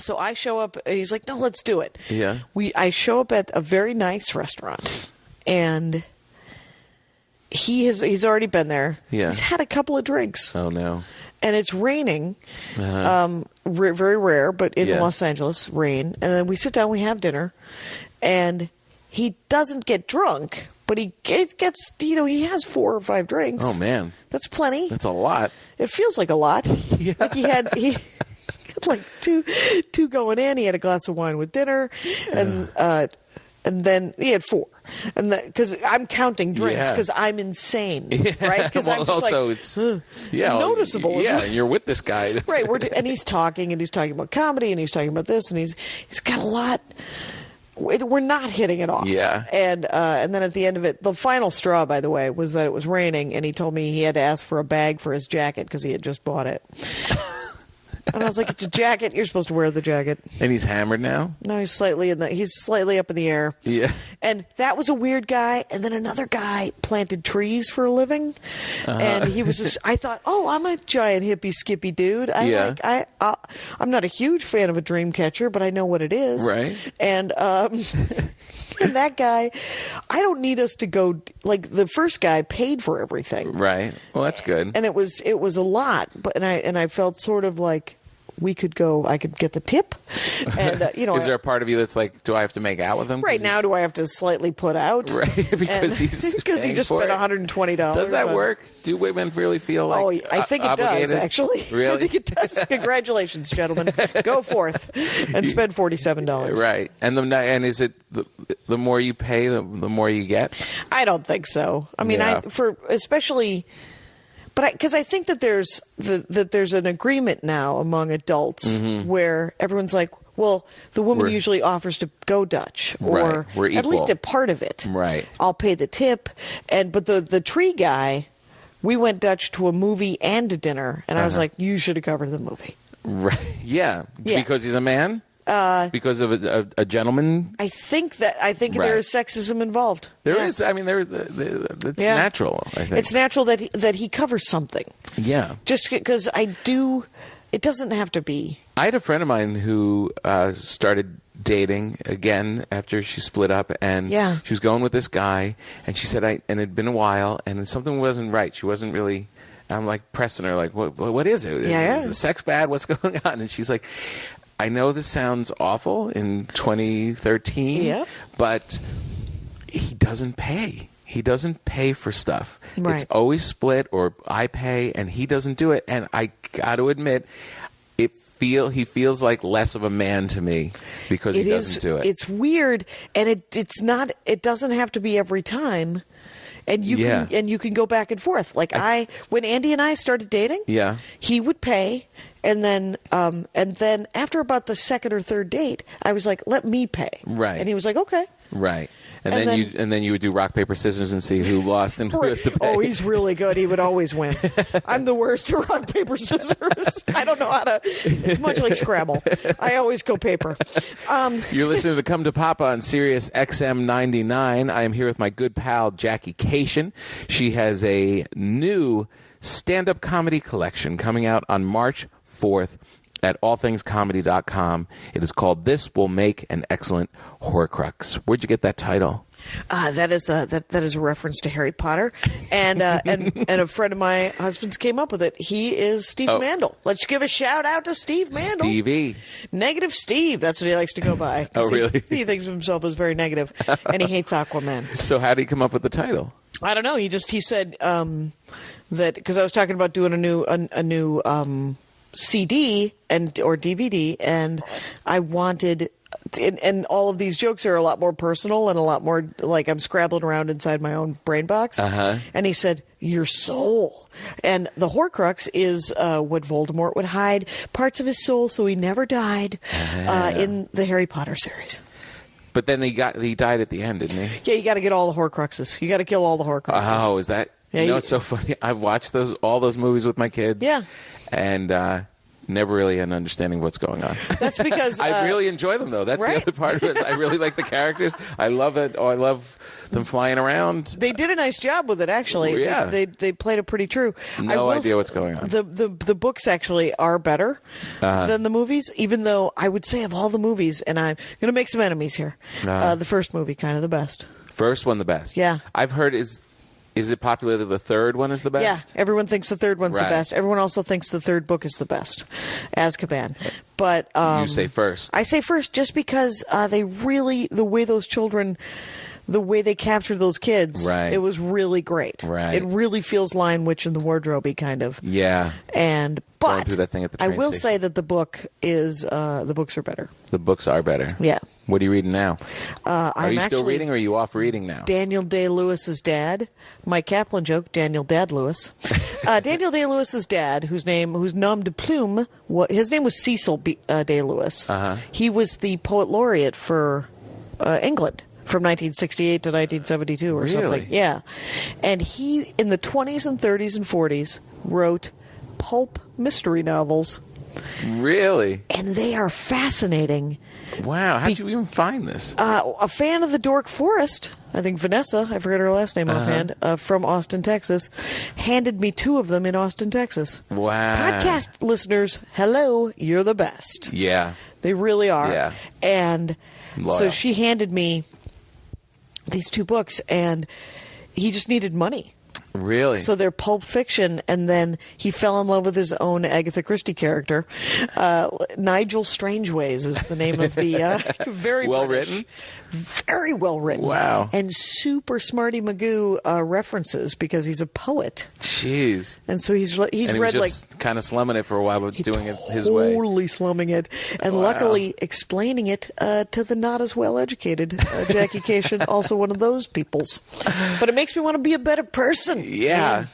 S3: So I show up, and he's like, no, let's do it.
S2: Yeah.
S3: I show up at a very nice restaurant, and he's already been there.
S2: Yeah.
S3: He's had a couple of drinks.
S2: Oh, no.
S3: And it's raining, very rare, but in Los Angeles, rain. And then we sit down, we have dinner, and he doesn't get drunk, but he gets, he has 4 or 5 drinks.
S2: Oh, man.
S3: That's plenty.
S2: That's a lot.
S3: It feels like a lot.
S2: Yeah.
S3: Like he had like two going in. He had a glass of wine with dinner, and then he had 4. And because I'm counting drinks because I'm insane, right? Because
S2: Well,
S3: I'm just
S2: also,
S3: like,
S2: it's
S3: noticeable.
S2: Yeah, and you're with this guy.
S3: Right, and he's talking about comedy, and he's talking about this, and he's got a lot. We're not hitting it off.
S2: Yeah.
S3: And then at the end of it, the final straw, by the way, was that it was raining, and he told me he had to ask for a bag for his jacket because he had just bought it. And I was like, it's a jacket. You're supposed to wear the jacket.
S2: And he's hammered now?
S3: No, he's slightly up in the air.
S2: Yeah.
S3: And that was a weird guy. And then another guy planted trees for a living. And he was just, I thought, oh, I'm a giant hippie skippy dude. I'm not a huge fan of a dream catcher, but I know what it is.
S2: Right.
S3: And and that guy, I don't need us to go, like the first guy paid for everything.
S2: Right. Well, that's good.
S3: And it was a lot, but I felt sort of like we could go. I could get the tip, and
S2: Is there a part of you that's like, do I have to make out with him?
S3: Right now, do I have to slightly put out?
S2: Right, because he just
S3: spent $120.
S2: Does that work? Do women really feel like?
S3: Oh, I think it does. Actually,
S2: Really?
S3: I think it does. Congratulations, gentlemen. Go forth and spend $47.
S2: Right, and is it the more you pay, the more you get?
S3: I don't think so. I mean,
S2: Yeah.
S3: especially. But because I think that there's an agreement now among adults where everyone's like, well, the woman usually offers to go Dutch, or
S2: We're
S3: at
S2: equal.
S3: least a part of it.
S2: Right.
S3: I'll pay the tip, but the tree guy, we went Dutch to a movie and a dinner, and I was like, you should have covered the movie.
S2: Right. Yeah. Because he's a man. Because of a gentleman.
S3: I think there is sexism involved.
S2: There
S3: Yes.
S2: is. I mean, it's natural. I think
S3: It's natural that he covers something.
S2: Yeah.
S3: Just because it doesn't have to be.
S2: I had a friend of mine who started dating again after she split up, and she was going with this guy, and she said, and it had been a while, and something wasn't right. She wasn't really. I'm like pressing her, like, what is it? Is the sex bad? What's going on? And she's like, I know this sounds awful in 2013, but he doesn't pay. He doesn't pay for stuff.
S3: Right.
S2: It's always split, or I pay, and he doesn't do it. And I got to admit, he feels like less of a man to me because he doesn't do it.
S3: It's weird, and it's not. It doesn't have to be every time. And you can go back and forth. Like when Andy and I started dating, he would pay, and then after about the second or third date, I was like, "Let me pay."
S2: Right.
S3: And he was like, "Okay."
S2: Right. And then you would do rock paper scissors and see who lost and who has to pay.
S3: Oh, he's really good. He would always win. I'm the worst at rock paper scissors. I don't know how to. It's much like Scrabble. I always go paper.
S2: You're listening to Come to Papa on Sirius XM 99. I am here with my good pal Jackie Kashian. She has a new stand-up comedy collection coming out on March 4th at allthingscomedy.com. It is called This Will Make an Excellent Horcrux. Where'd you get that title?
S3: That is a reference to Harry Potter, and a friend of my husband's came up with it. He is Steve Mandel. Let's give a shout out to Steve Mandel.
S2: Stevie.
S3: Negative Steve. That's what he likes to go by.
S2: Oh, really?
S3: He thinks of himself as very negative, and he hates Aquaman.
S2: So how did he come up with the title?
S3: I don't know. He said that because I was talking about doing a new CD or DVD, and I wanted. And all of these jokes are a lot more personal and a lot more like I'm scrabbling around inside my own brain box. And he said, your soul. And the Horcrux is what Voldemort would hide parts of his soul so he never died in the Harry Potter series.
S2: But then he died at the end, didn't he?
S3: Yeah, you got to get all the Horcruxes. You got to kill all the Horcruxes.
S2: Oh, is that?
S3: Yeah,
S2: it's so funny. I've watched all those movies with my kids.
S3: Yeah.
S2: And never really an understanding of what's going on.
S3: That's because
S2: I really enjoy them, though. That's
S3: right.
S2: the other part of it. I really like the characters. I love it. Oh, I love them flying around.
S3: They did a nice job with it, actually.
S2: Yeah.
S3: They played it pretty true.
S2: No idea what's going on.
S3: The books actually are better than the movies, even though I would say of all the movies, and I'm going to make some enemies here, the first movie kind of the best.
S2: First one the best.
S3: Yeah.
S2: I've heard is it popular that the third one is the best?
S3: Yeah, everyone thinks the third one's the best. Everyone also thinks the third book is the best, Azkaban. But
S2: you say first.
S3: I say first just because they really, the way those children, the way they captured those kids,
S2: Right.
S3: it was really great.
S2: Right.
S3: It really feels Lion Witch in the Wardrobe-y kind of.
S2: Yeah.
S3: And
S2: Going
S3: but
S2: through that thing at the
S3: I
S2: train
S3: will
S2: station.
S3: say that the books are better.
S2: The books are better.
S3: Yeah.
S2: What are you reading now? Are
S3: I'm
S2: you still
S3: actually
S2: reading or are you off reading now?
S3: Daniel Day-Lewis's dad. Mike Kaplan joke, Daniel Dad Lewis. Daniel Day-Lewis's dad, whose nom de plume, his name was Cecil Day-Lewis. He was the poet laureate for England from 1968 to 1972 or something.
S2: Really?
S3: Yeah. And he, in the 20s and 30s and 40s, wrote pulp mystery novels.
S2: Really?
S3: And they are fascinating.
S2: Wow. How'd you even find this?
S3: A fan of the Dork Forest, I think Vanessa, I forget her last name offhand, from Austin, Texas, handed me 2 of them in Austin, Texas.
S2: Wow.
S3: Podcast listeners, hello, you're the best.
S2: Yeah.
S3: They really are.
S2: Yeah.
S3: And so
S2: Loyal.
S3: she handed me these 2 books, and he just needed money.
S2: Really?
S3: So they're pulp fiction, and then he fell in love with his own Agatha Christie character. Nigel Strangeways is the name of the very
S2: Well
S3: British,
S2: written?
S3: very well written.
S2: Wow.
S3: And super Smarty Magoo references because he's a poet,
S2: Jeez.
S3: and so he's
S2: And he
S3: read
S2: was
S3: like.
S2: just kind of slumming it for a while, but doing it his way.
S3: Totally slumming it, and
S2: Wow.
S3: luckily explaining it to the not as well educated Jackie Kashian, also one of those peoples. But it makes me want to be a better person.
S2: Yeah.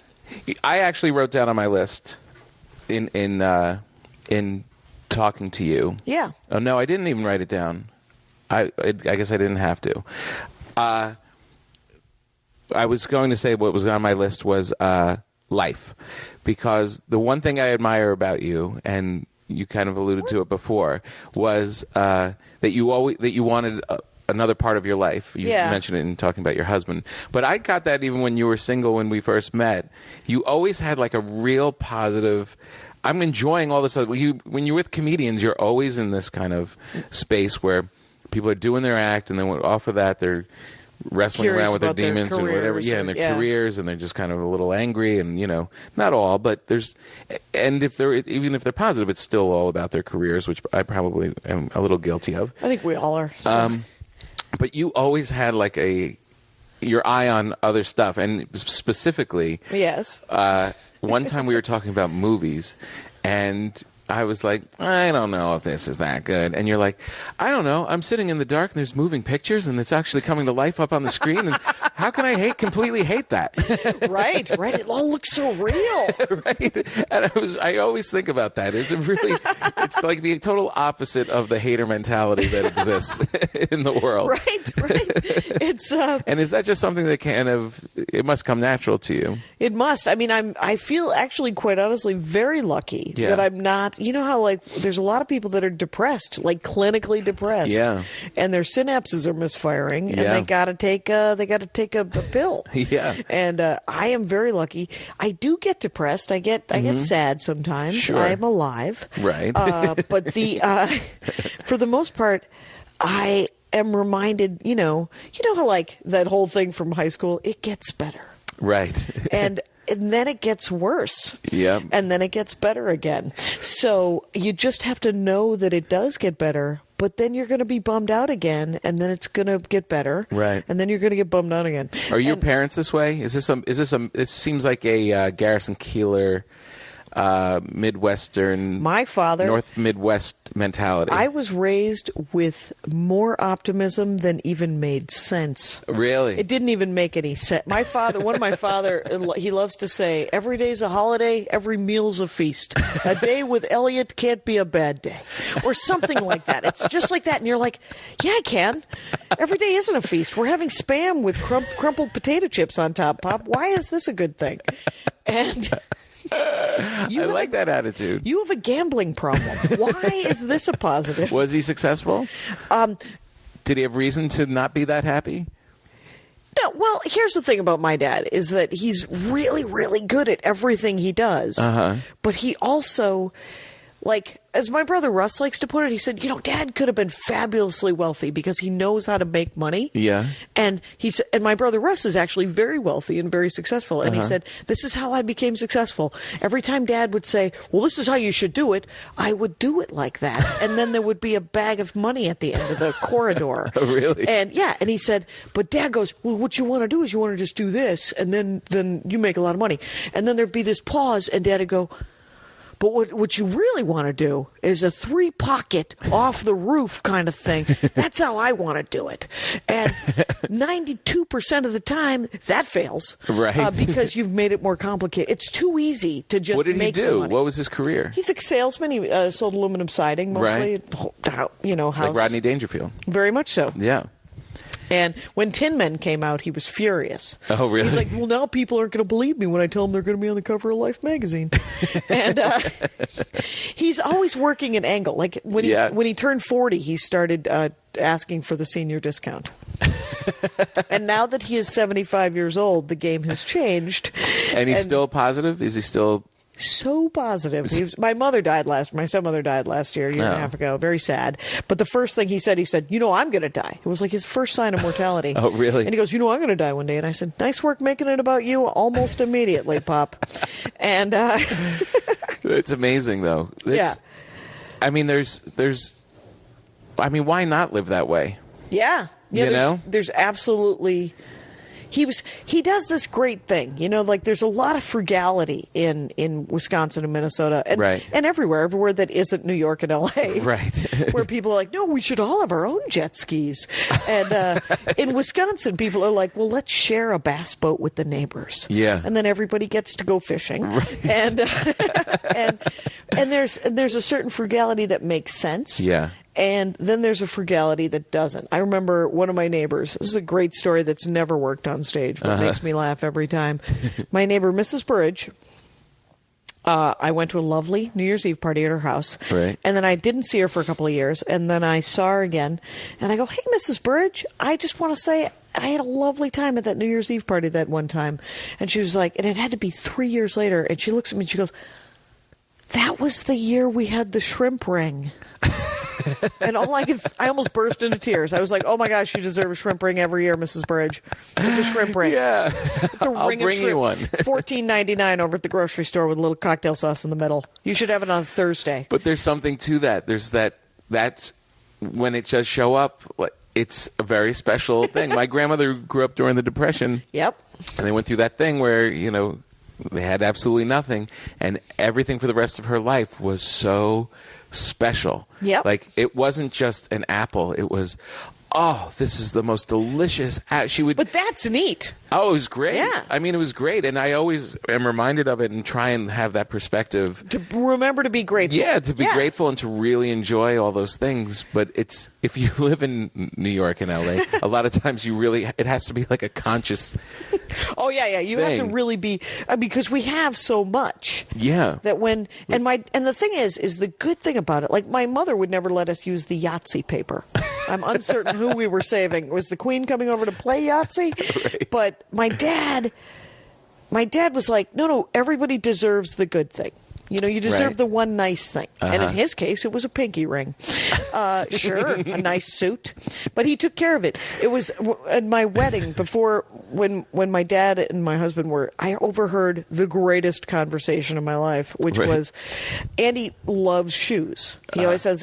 S2: I actually wrote down on my list in talking to you.
S3: Yeah.
S2: Oh no, I didn't even write it down. I guess I didn't have to. I was going to say what was on my list was life, because the one thing I admire about you, and you kind of alluded to it before, was that you wanted another part of your life. You mentioned it in talking about your husband, but I got that even when you were single when we first met. You always had like a real positive. I'm enjoying all this. When you're with comedians, you're always in this kind of space where people are doing their act, and then off of that, they're wrestling
S3: Curious
S2: around with their
S3: about their
S2: demons and whatever.
S3: careers
S2: Yeah, and their careers, and they're just kind of a little angry, and not all, but there's. And even if they're positive, it's still all about their careers, which I probably am a little guilty of.
S3: I think we all are. So.
S2: But you always had like your eye on other stuff, and specifically,
S3: Yes.
S2: one time we were talking about movies, and I was like, I don't know if this is that good. And you're like, I don't know. I'm sitting in the dark and there's moving pictures and it's actually coming to life up on the screen. And how can I completely hate that?
S3: Right. It all looks so real.
S2: Right? And I always think about that. It's like the total opposite of the hater mentality that exists in the world.
S3: Right. It's
S2: And is that just something that it must come natural to you?
S3: It must. I mean, I feel actually quite honestly very lucky that I'm not. You know how like there's a lot of people that are depressed, like clinically depressed, and their synapses are misfiring, and they got to take a pill.
S2: Yeah.
S3: And I am very lucky. I do get depressed. I get sad sometimes.
S2: Sure.
S3: I am alive.
S2: Right.
S3: But for the most part, I am reminded. You know how like that whole thing from high school. It gets better.
S2: Right.
S3: And then it gets worse.
S2: Yep.
S3: And then it gets better again. So you just have to know that it does get better, but then you're going to be bummed out again, and then it's going to get better.
S2: Right.
S3: And then you're going to get bummed out again.
S2: Are your parents this way? Is this it seems like a Garrison Keillor Midwestern,
S3: My father,
S2: North Midwest mentality.
S3: I was raised with more optimism than even made sense.
S2: Really?
S3: It didn't even make any sense. My father, he loves to say, every day's a holiday, every meal's a feast. A day with Elliot can't be a bad day. Or something like that. It's just like that. And you're like, yeah, I can. Every day isn't a feast. We're having Spam with crumpled potato chips on top, Pop. Why is this a good thing? And
S2: I like that attitude.
S3: You have a gambling problem. Why is this a positive?
S2: Was he successful? Did he have reason to not be that happy?
S3: No, well, here's the thing about my dad is that he's really, really good at everything he does. But he also, like, as my brother Russ likes to put it, he said, Dad could have been fabulously wealthy because he knows how to make money.
S2: Yeah.
S3: And and my brother Russ is actually very wealthy and very successful. And he said, this is how I became successful. Every time Dad would say, well, this is how you should do it, I would do it like that. And then there would be a bag of money at the end of the corridor.
S2: Oh, really?
S3: And and he said, but Dad goes, well, what you want to do is you want to just do this, and then you make a lot of money. And then there'd be this pause, and Dad would go, but what you really want to do is a 3-pocket off the roof kind of thing. That's how I want to do it. And 92% of the time, that fails.
S2: Right.
S3: Because you've made it more complicated. It's too easy to just
S2: What did he
S3: make
S2: do?
S3: money.
S2: What was his career?
S3: He's a salesman. He sold aluminum siding mostly.
S2: Right.
S3: House.
S2: Like Rodney Dangerfield.
S3: Very much so.
S2: Yeah.
S3: And when Tin Men came out, he was furious.
S2: Oh, really?
S3: He's like, well, now people aren't going to believe me when I tell them they're going to be on the cover of Life magazine. And he's always working an angle. Like when he turned 40, he started asking for the senior discount. And now that he is 75 years old, the game has changed.
S2: And he's still positive? Is he still...
S3: So positive. My stepmother died last year, a year and a half ago. Very sad. But the first thing he said, I'm going to die. It was like his first sign of mortality.
S2: Oh, really?
S3: And he goes, I'm going to die one day. And I said, nice work making it about you almost immediately, Pop. And
S2: it's amazing, though. I mean, why not live that way?
S3: Yeah. There's absolutely... He does this great thing, like there's a lot of frugality in Wisconsin and Minnesota and everywhere that isn't New York and LA.
S2: Right.
S3: Where people are like, no, we should all have our own jet skis. And in Wisconsin, people are like, well, let's share a bass boat with the neighbors.
S2: Yeah.
S3: And then everybody gets to go fishing.
S2: Right.
S3: And there's a certain frugality that makes sense.
S2: Yeah.
S3: And then there's a frugality that doesn't. I remember one of my neighbors. This is a great story that's never worked on stage, but it makes me laugh every time. My neighbor, Mrs. Burridge, I went to a lovely New Year's Eve party at her house.
S2: Right.
S3: And then I didn't see her for a couple of years. And then I saw her again. And I go, hey, Mrs. Burridge, I just want to say I had a lovely time at that New Year's Eve party that one time. And she was like, and it had to be 3 years later. And she looks at me and she goes, that was the year we had the shrimp ring. And I almost burst into tears. I was like, oh my gosh, you deserve a shrimp ring every year, Mrs. Burridge. It's a shrimp ring.
S2: Yeah.
S3: It's a
S2: I'll
S3: ring
S2: bring
S3: of shrimp.
S2: you one.
S3: $14.99 over at the grocery store with a little cocktail sauce in the middle. You should have it on Thursday.
S2: But there's something to that. There's that's when it does show up, it's a very special thing. My grandmother grew up during the Depression.
S3: Yep.
S2: And they went through that thing where, they had absolutely nothing, and everything for the rest of her life was so special.
S3: Yep.
S2: Like, it wasn't just an apple. It was, this is the most delicious.
S3: But that's neat.
S2: Oh, it was great.
S3: Yeah.
S2: I mean, it was great, and I always am reminded of it and try and have that perspective.
S3: To remember to be grateful.
S2: Yeah, to be grateful and to really enjoy all those things. But if you live in New York and LA, a lot of times it has to be like a conscious
S3: Oh, yeah. You have to really be, because we have so much.
S2: Yeah.
S3: That and the thing is the good thing about it, like my mother would never let us use the Yahtzee paper. I'm uncertain who we were saving. Was the Queen coming over to play Yahtzee? Right. But my dad was like, no, everybody deserves the good thing. You deserve the one nice thing. And in his case, it was a pinky ring. Sure, a nice suit. But he took care of it. It was at my wedding before when my dad and my husband I overheard the greatest conversation of my life, which was, Andy loves shoes. He always has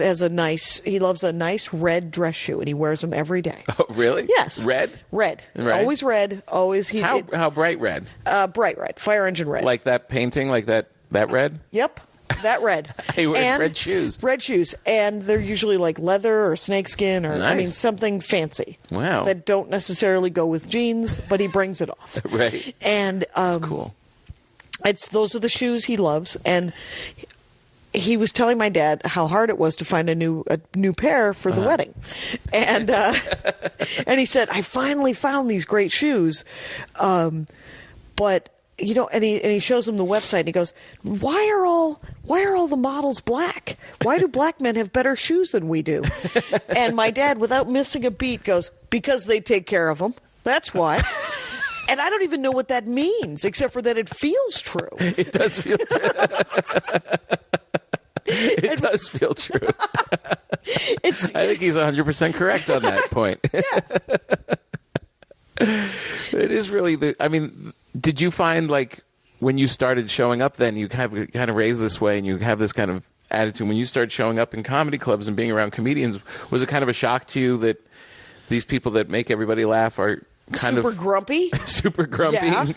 S3: he loves a nice red dress shoe, and he wears them every day.
S2: Oh, really?
S3: Yes.
S2: Red?
S3: Red. Always red. Always.
S2: How bright red?
S3: Bright red. Fire engine red.
S2: Like that painting, like that red?
S3: Yep. That red.
S2: He wears red shoes.
S3: Red shoes. And they're usually like leather or snakeskin or, something fancy.
S2: Wow.
S3: That don't necessarily go with jeans, but he brings it off.
S2: Right.
S3: And
S2: that's cool.
S3: Those are the shoes he loves. And he was telling my dad how hard it was to find a new pair for the wedding. And and he said, I finally found these great shoes. But and he shows him the website, and he goes, why are all the models black? Why do black men have better shoes than we do? And my dad, without missing a beat, goes, because they take care of them. That's why. And I don't even know what that means, except for that it feels true.
S2: It does feel true. It does feel true. I think he's 100% correct on that point. It is really I mean, did you find, like, when you started showing up then, you kind of raised this way and you have this kind of attitude, when you started showing up in comedy clubs and being around comedians, was it kind of a shock to you that these people that make everybody laugh are kind
S3: super
S2: of
S3: grumpy?
S2: Super grumpy?
S3: Yeah.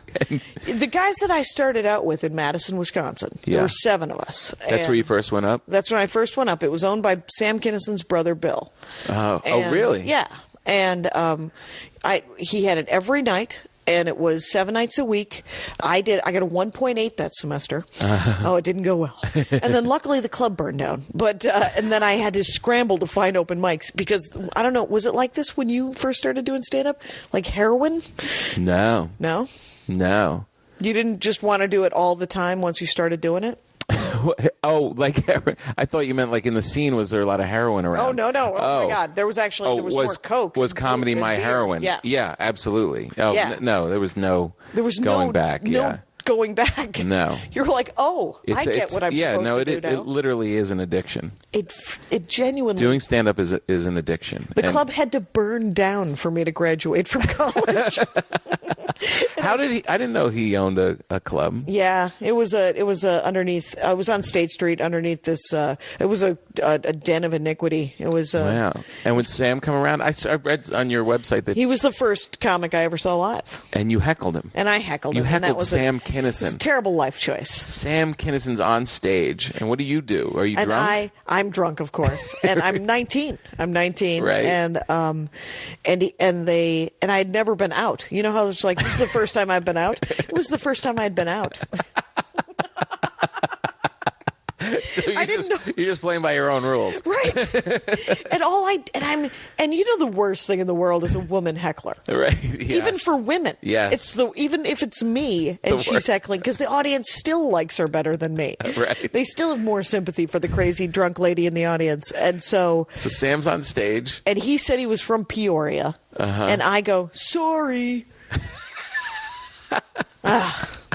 S3: The guys that I started out with in Madison, Wisconsin, there were 7 of us.
S2: That's where you first went up?
S3: That's when I first went up. It was owned by Sam Kinnison's brother, Bill.
S2: Oh, really?
S3: Yeah. And he had it every night, and it was 7 nights a week. I got a 1.8 that semester. Oh, it didn't go well. And then luckily the club burned down. But and then I had to scramble to find open mics because, I don't know, was it like this when you first started doing stand-up? Like heroin?
S2: No.
S3: No?
S2: No.
S3: You didn't just want to do it all the time once you started doing it?
S2: Oh, like I thought you meant like in the scene. Was there a lot of heroin around?
S3: Oh no! Oh my God! There was more coke.
S2: Was comedy
S3: and
S2: my
S3: beer.
S2: heroin?
S3: Yeah,
S2: absolutely. Oh
S3: Yeah.
S2: No, there was going back.
S3: No going back.
S2: No,
S3: you're like, oh, I get what I'm supposed to do now.
S2: It literally is an addiction.
S3: It genuinely
S2: doing stand up is an addiction.
S3: The club had to burn down for me to graduate from college.
S2: How did he? I didn't know he owned a club.
S3: Yeah, it was underneath. I was on State Street underneath this. It was a den of iniquity. It was.
S2: Wow. And would Sam come around? I read on your website that
S3: he was the first comic I ever saw live.
S2: And you heckled him.
S3: And I heckled him.
S2: You heckled Sam Kinison.
S3: It was a terrible life choice.
S2: Sam Kinnison's on stage, and what do you do? Are you drunk?
S3: I'm drunk, of course, and I'm 19. I'm 19,
S2: right?
S3: And I had never been out. You know how it's like, this is the first time I've been out. It was the first time I'd been out.
S2: So you're just playing by your own rules,
S3: right? And you know the worst thing in the world is a woman heckler,
S2: right? Yes.
S3: Even for women,
S2: yes.
S3: Even if it's me and she's heckling, because the audience still likes her better than me.
S2: Right?
S3: They still have more sympathy for the crazy drunk lady in the audience, and so
S2: Sam's on stage,
S3: and he said he was from Peoria, and I go, sorry.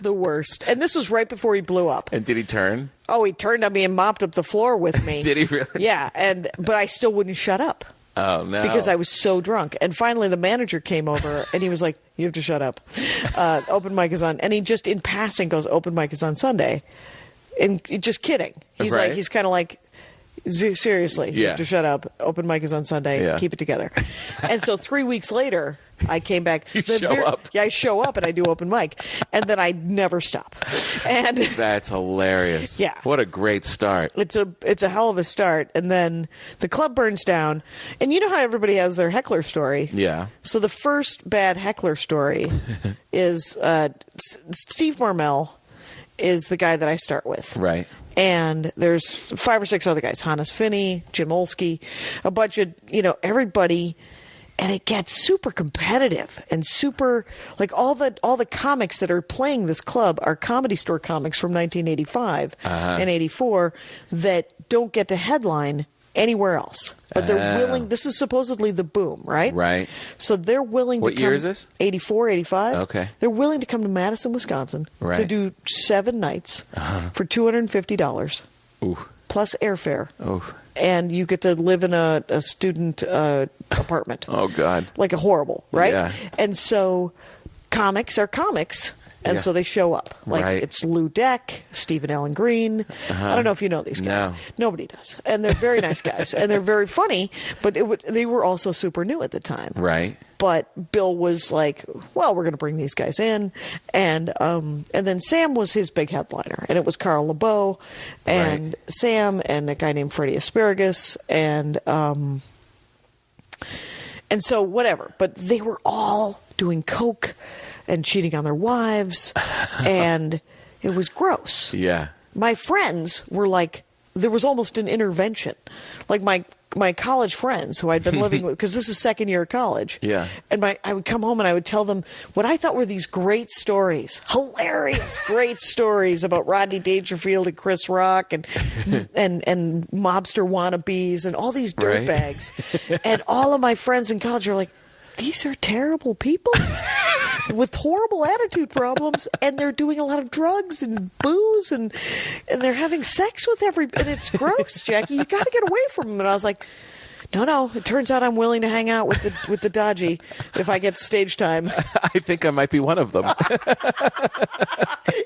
S3: The worst. And this was right before he blew up.
S2: And did he turn?
S3: Oh, he turned on me and mopped up the floor with me.
S2: Did he really?
S3: Yeah, but I still wouldn't shut up.
S2: Oh, no.
S3: Because I was so drunk. And finally the manager came over and he was like, you have to shut up. Open mic is on. And he just in passing goes, open mic is on Sunday. And just kidding. He's
S2: right.
S3: like, he's kind of like, seriously, you have to shut up. Open mic is on Sunday.
S2: Yeah.
S3: Keep it together. And so 3 weeks later, I came back.
S2: Show up.
S3: Yeah, I show up and I do open mic. And then I never stop. And
S2: that's hilarious.
S3: Yeah.
S2: What a great start.
S3: It's a hell of a start. And then the club burns down. And you know how everybody has their heckler story?
S2: Yeah.
S3: So the first bad heckler story is Steve Marmel is the guy that I start with.
S2: Right.
S3: And there's 5 or 6 other guys, Hannes Finney, Jim Olsky, a bunch of, everybody. And it gets super competitive and super, like all the comics that are playing this club are Comedy Store comics from 1985 and 84 that don't get to headline anywhere else. But they're willing. This is supposedly the boom, right?
S2: Right.
S3: So they're willing to come.
S2: What year is this?
S3: 84, 85.
S2: Okay.
S3: They're willing to come to Madison, Wisconsin to do 7 nights for $250.
S2: Ooh.
S3: Plus airfare.
S2: Oh.
S3: And you get to live in a student apartment.
S2: Oh, God.
S3: Like a horrible, right?
S2: Yeah.
S3: And so comics are comics. And so they show up. Like it's Lou Deck, Stephen Allen Green. I don't know if you know these guys.
S2: No.
S3: Nobody does. And they're very nice guys. And they're very funny. But they were also super new at the time.
S2: Right.
S3: But Bill was like, well, we're going to bring these guys in. And then Sam was his big headliner. And it was Carl LeBeau and Sam and a guy named Freddie Asparagus. And so whatever. But they were all doing coke and cheating on their wives. And it was gross.
S2: Yeah.
S3: My friends were like, there was almost an intervention. Like my my college friends who I'd been living with, because this is second year of college.
S2: Yeah.
S3: And I would come home and I would tell them what I thought were these great stories, hilarious, great stories about Rodney Dangerfield and Chris Rock and mobster wannabes and all these dirtbags. And all of my friends in college are like, these are terrible people with horrible attitude problems, and they're doing a lot of drugs and booze, and they're having sex with and it's gross, Jackie. You got to get away from them. And I was like, no. It turns out I'm willing to hang out with the dodgy if I get stage time.
S2: I think I might be one of them.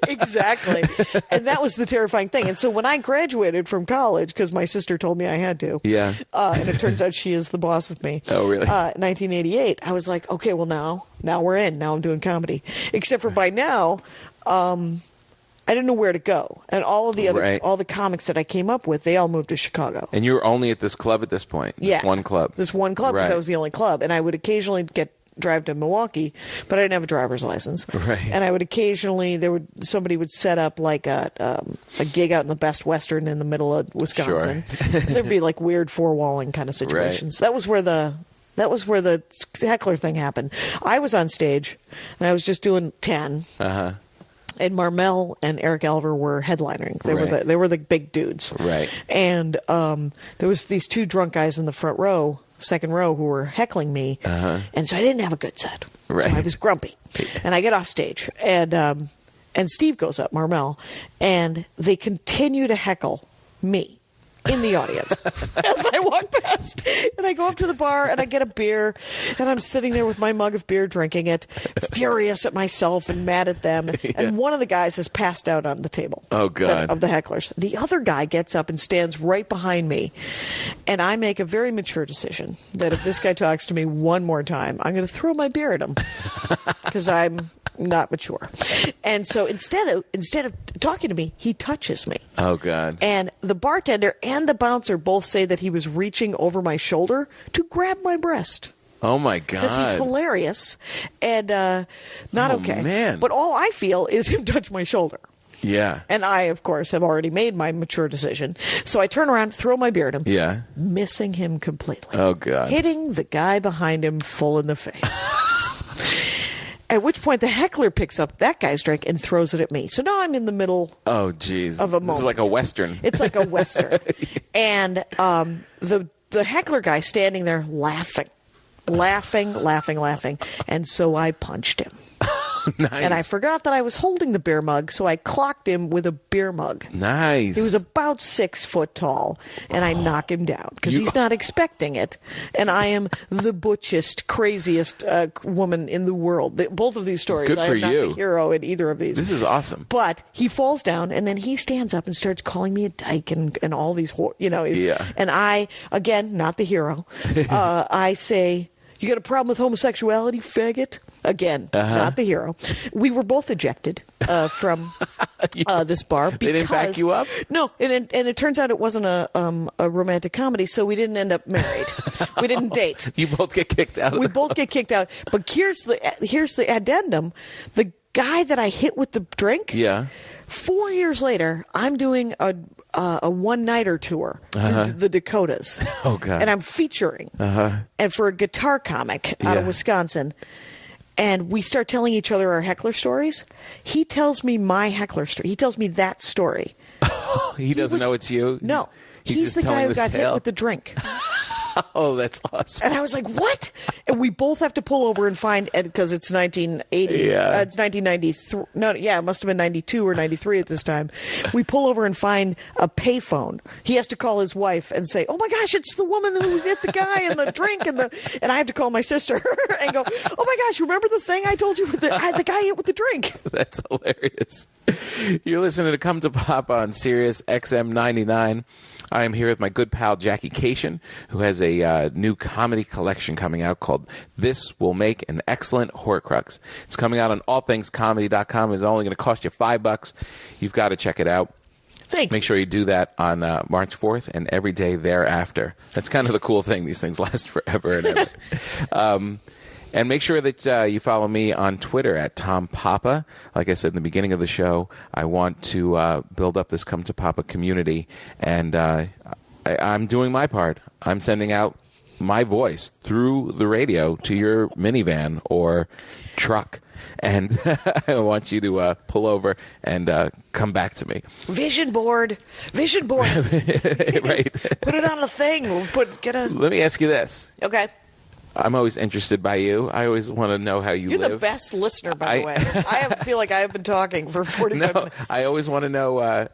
S3: Exactly. And that was the terrifying thing. And so when I graduated from college, because my sister told me I had to, and it turns out she is the boss of me.
S2: Oh, really?
S3: 1988, I was like, okay, well now we're in. Now I'm doing comedy. Except for by now, I didn't know where to go, and all of the other all the comics that I came up with, they all moved to Chicago.
S2: And you were only at this club at this point. This one club.
S3: This one club, because that was the only club, and I would occasionally drive to Milwaukee, but I didn't have a driver's license.
S2: Right.
S3: And I would occasionally somebody would set up like a gig out in the Best Western in the middle of Wisconsin. Sure. There'd be like weird four-walling kind of situations. Right. That was where the heckler thing happened. I was on stage, and I was just doing 10. And Marmel and Eric Alver were headlining. They were the big dudes. Right. And there was these two drunk guys in the front row, second row, who were heckling me. And so I didn't have a good set. Right. So I was grumpy. And I get off stage, and Steve goes up, Marmel, and they continue to heckle me in the audience as I walk past. And I go up to the bar and I get a beer, and I'm sitting there with my mug of beer, drinking it, furious at myself and mad at them. And one of the guys has passed out on the table. Oh, God. Of the hecklers. The other guy gets up and stands right behind me. And I make a very mature decision that if this guy talks to me one more time, I'm going to throw my beer at him because I'm not mature. And so instead of talking to me, he touches me. Oh, God. And the bartender and the bouncer both say that he was reaching over my shoulder to grab my breast. Oh, my God. Because he's hilarious and not okay. Man. But all I feel is him touch my shoulder. Yeah. And I, of course, have already made my mature decision. So I turn around, throw my beer at him. Yeah. Missing him completely. Oh, God. Hitting the guy behind him full in the face. At which point the heckler picks up that guy's drink and throws it at me. So now I'm in the middle. Oh, geez. Of a moment. This is like a Western. It's like a Western. And the heckler guy standing there laughing. And so I punched him. Nice. And I forgot that I was holding the beer mug, so I clocked him with a beer mug. Nice. He was about 6 foot tall, and I knock him down because he's not expecting it. And I am the butchest, craziest woman in the world. Both of these stories, good for I am not the hero in either of these. This is awesome. But he falls down, and then he stands up and starts calling me a dyke and all these, Yeah. And I, again, not the hero, I say, "You got a problem with homosexuality, faggot?" Again, not the hero. We were both ejected from this bar. Because, they didn't back you up? No, and it turns out it wasn't a romantic comedy, so we didn't end up married. We didn't date. You both get kicked out. We both get kicked out. But here's the addendum. The guy that I hit with the drink, 4 years later, I'm doing a one-nighter tour through the Dakotas. Oh, God. And I'm featuring. And for a guitar comic out of Wisconsin. And we start telling each other our heckler stories. He tells me my heckler story. He tells me that story. He doesn't know it's you? No. He's the guy who got hit with the drink. Oh, that's awesome. And I was like, what? And we both have to pull over and find, because it's 1980. Yeah. It's 1993. No, yeah, it must have been 92 or 93 at this time. We pull over and find a payphone. He has to call his wife and say, "Oh my gosh, it's the woman who hit the guy and the drink." And I have to call my sister and go, "Oh my gosh, remember the thing I told you with the guy hit with the drink?" That's hilarious. You're listening to Come to Papa on Sirius XM 99. I am here with my good pal Jackie Kashian, who has a new comedy collection coming out called This Will Make an Excellent Horcrux. It's coming out on allthingscomedy.com. It's only going to cost you $5. You've got to check it out. Thank you. Make sure you do that on March 4th and every day thereafter. That's kind of the cool thing. These things last forever and ever. And make sure that you follow me on Twitter at Tom Papa. Like I said in the beginning of the show, I want to build up this Come to Papa community. And
S4: I'm doing my part. I'm sending out my voice through the radio to your minivan or truck. And I want you to pull over and come back to me.
S3: Vision board. Right. Put it on a thing.
S4: Let me ask you this.
S3: Okay.
S4: I'm always interested by you. I always want to know how you live.
S3: You're the best listener, by the way. I feel like I have been talking for 45 minutes.
S4: I always want to know. I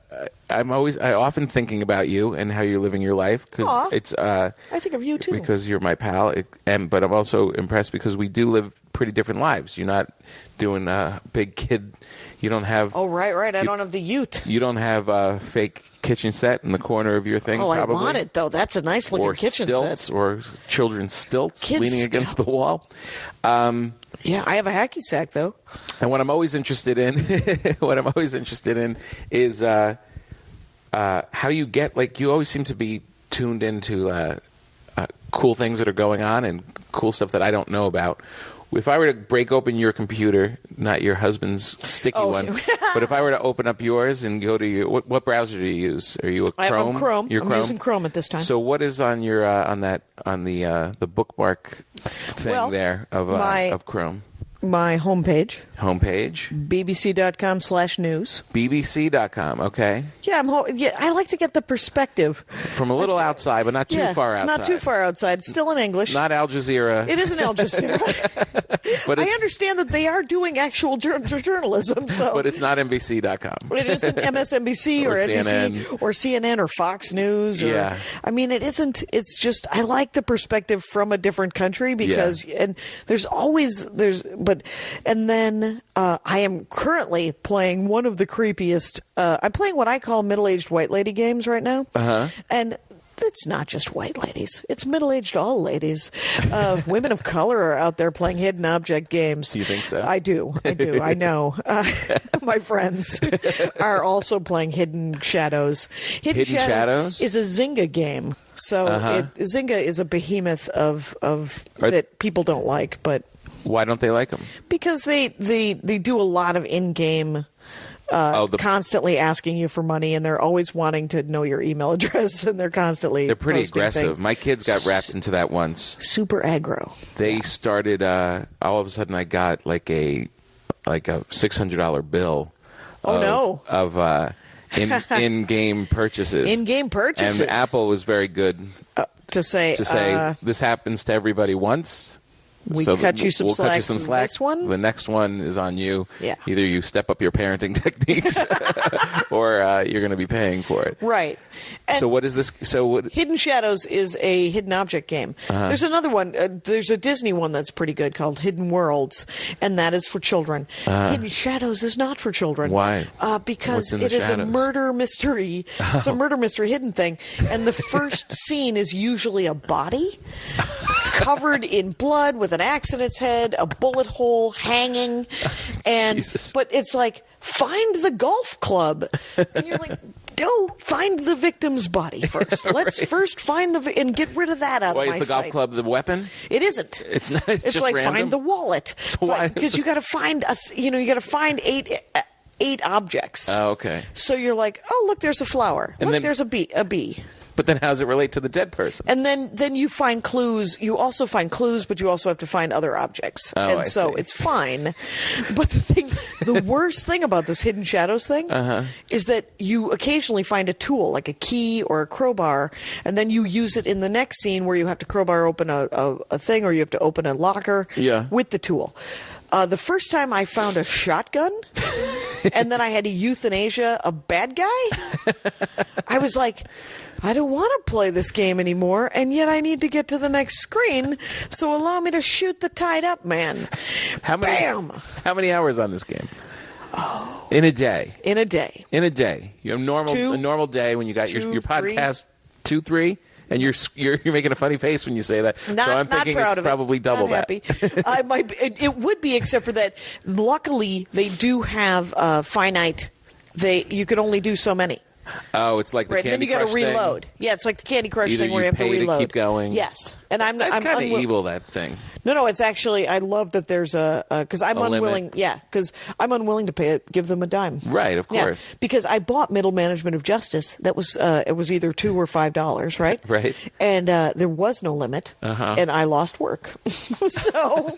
S4: often thinking about you and how you're living your life because it's.
S3: I think of you too
S4: because you're my pal. But I'm also impressed because we do live pretty different lives. You're not doing a big kid. You don't have.
S3: Oh right. I don't have the ute.
S4: You don't have a fake kitchen set in the corner of your thing.
S3: Oh,
S4: probably.
S3: I want it though. That's a nice looking kitchen
S4: stilts,
S3: set.
S4: Or children's stilts leaning against the wall.
S3: Yeah, I have a hacky sack though.
S4: And what I'm always interested in, is how you get. Like you always seem to be tuned into cool things that are going on and cool stuff that I don't know about. If I were to break open your computer, not your husband's sticky one, but if I were to open up yours and go to your what browser do you use? Are you a Chrome?
S3: I'm Chrome.
S4: You're
S3: I'm using Chrome at this time.
S4: So what is on your on the bookmark thing of Chrome?
S3: My homepage.
S4: BBC.com/news. BBC.com. Okay.
S3: Yeah, I like to get the perspective
S4: from a little outside, but not too far outside.
S3: Not too far outside. It's still in English.
S4: Not Al Jazeera.
S3: It isn't Al Jazeera. But I understand that they are doing actual journalism. So,
S4: but it's not NBC.com.
S3: It isn't MSNBC or NBC CNN. Or CNN or Fox News. I mean, it isn't. It's just I like the perspective from a different country because and then I am currently playing one of the creepiest. I'm playing what I call middle-aged white lady games right now, and it's not just white ladies; it's middle-aged all ladies. Women of color are out there playing hidden object games.
S4: You think so?
S3: I do. I know. My friends are also playing Hidden Shadows. Hidden Shadows is a Zynga game. So Zynga is a behemoth of that people don't like, but.
S4: Why don't they like them?
S3: Because they do a lot of in-game, constantly asking you for money, and they're always wanting to know your email address, and they're
S4: pretty aggressive.
S3: Things.
S4: My kids got wrapped into that once.
S3: Super aggro.
S4: They started. All of a sudden, I got like a $600 bill. Of in-game purchases.
S3: In-game purchases.
S4: And Apple was very good
S3: to say
S4: this happens to everybody once.
S3: We'll cut you some slack. This one?
S4: The next one is on you.
S3: Yeah.
S4: Either you step up your parenting techniques or you're going to be paying for it.
S3: Right. And
S4: so what is this?
S3: Hidden Shadows is a hidden object game. There's another one. There's a Disney one that's pretty good called Hidden Worlds, and that is for children. Hidden Shadows is not for children.
S4: Why?
S3: Because it is a murder mystery. It's a murder mystery hidden thing. And the first scene is usually a body covered in blood with an axe in its head, a bullet hole hanging, but it's like, find the golf club, and you're like, no, find the victim's body first. Let's first find and get rid of that out of my sight.
S4: Why is the golf club the weapon?
S3: It isn't.
S4: It's not. It's just
S3: like
S4: random?
S3: Find the wallet. Because you got to find eight objects.
S4: Oh, okay.
S3: So you're like, oh, look, there's a flower. There's a bee.
S4: But then how does it relate to the dead person?
S3: And then you find clues. You also find clues, but you also have to find other objects.
S4: Oh,
S3: and so it's fine. But the worst thing about this Hidden Shadows thing is that you occasionally find a tool, like a key or a crowbar, and then you use it in the next scene where you have to crowbar open a thing or you have to open a locker with the tool. The first time I found a shotgun and then I had to euthanasia a bad guy, I was like, I don't want to play this game anymore, and yet I need to get to the next screen, so allow me to shoot the tied up man. Bam!
S4: How many hours on this game? In a day.
S3: In a day.
S4: You have a normal day when you got your podcast 2, 3, and you're making a funny face when you say that. So I'm thinking it's probably double that.
S3: I might be, it would be, except for that. Luckily, they do have finite. You can only do so many.
S4: Oh, it's like the
S3: Right,
S4: Candy
S3: and then you got
S4: Crush
S3: to
S4: thing?
S3: reload. Yeah, it's like the Candy Crush
S4: Either
S3: thing where
S4: you
S3: you have to
S4: pay to
S3: reload.
S4: keep going.
S3: Yes, and I'm
S4: That's
S3: I'm
S4: kind of
S3: unwi-
S4: evil, that thing.
S3: No, it's actually I love that there's because I'm
S4: A limit.
S3: unwilling. Yeah, because I'm unwilling to pay it. Give them a dime.
S4: Right, of
S3: Yeah,
S4: course.
S3: because I bought Middle Management of Justice. That was it was either $2 or $5, right?
S4: Right.
S3: And there was no limit, and I lost work. So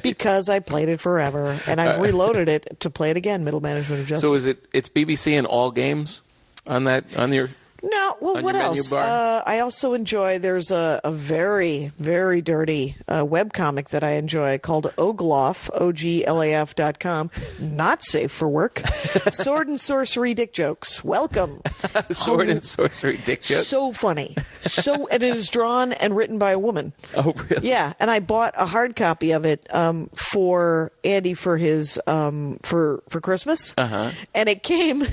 S3: because I played it forever, and I've reloaded it to play it again. Middle Management of Justice.
S4: So it's BBC in all games on your...
S3: No, well,
S4: on
S3: what
S4: your menu
S3: else?
S4: bar?
S3: I also enjoy. There's a very, very dirty webcomic that I enjoy called Oglaf, OGLAF.com. Not safe for work. Sword and sorcery dick jokes. Welcome.
S4: Sword and sorcery dick joke?
S3: So funny. And it is drawn and written by a woman.
S4: Oh, really?
S3: Yeah, and I bought a hard copy of it for Andy for his for Christmas. And it came.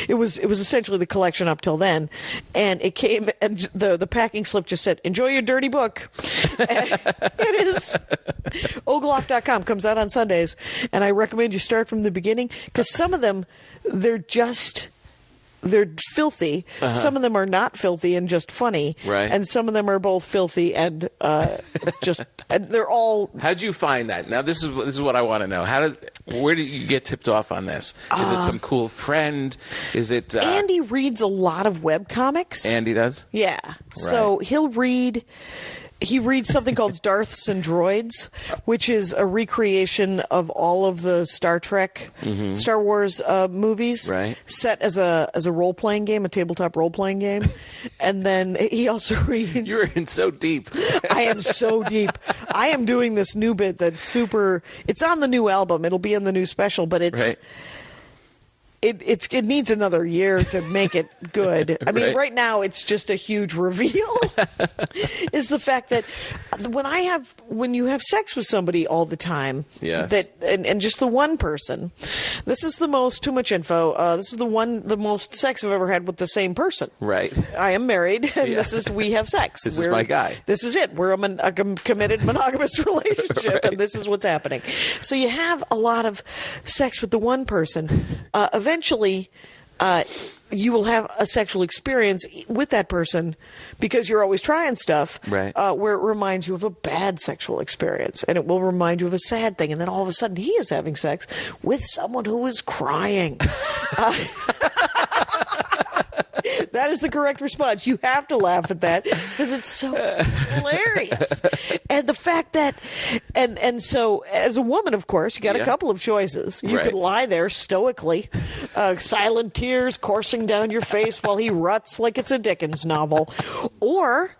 S3: It was essentially the collection up till then, and it came and the packing slip just said, "Enjoy your dirty book." And it is Ogloff.com, comes out on Sundays, and I recommend you start from the beginning because some of them they're filthy. Some of them are not filthy and just funny,
S4: Right.
S3: And some of them are both filthy and and they're all.
S4: How'd you find that? Now this is what I want to know. Where did you get tipped off on this? Is it some cool friend? Is it
S3: Andy reads a lot of webcomics.
S4: Andy does?
S3: Yeah. So he reads something called Darths and Droids, which is a recreation of all of the Star Trek, Star Wars movies,
S4: Right.
S3: set as a role playing game, a tabletop role playing game, and then he also reads.
S4: You're in so deep.
S3: I am so deep. I am doing this new bit that's super. It's on the new album. It'll be in the new special, but it's.
S4: Right.
S3: It needs another year to make it good. I mean, right now it's just a huge reveal. Is the fact that when you have sex with somebody all the time,
S4: Yes.
S3: and just the one person, this is the most too much info. This is the most sex I've ever had with the same person.
S4: Right.
S3: I am married, and
S4: Yeah.
S3: we have sex.
S4: This is my guy.
S3: This is it. We're a committed monogamous relationship, and this is what's happening. So you have a lot of sex with the one person. Eventually, you will have a sexual experience with that person because you're always trying stuff,
S4: Right.
S3: Where it reminds you of a bad sexual experience, and it will remind you of a sad thing, and then all of a sudden he is having sex with someone who is crying. That is the correct response. You have to laugh at that because it's so hilarious. And the fact that, and so as a woman, of course, you got a couple of choices. You could lie there stoically, silent tears coursing down your face while he ruts like it's a Dickens novel. Or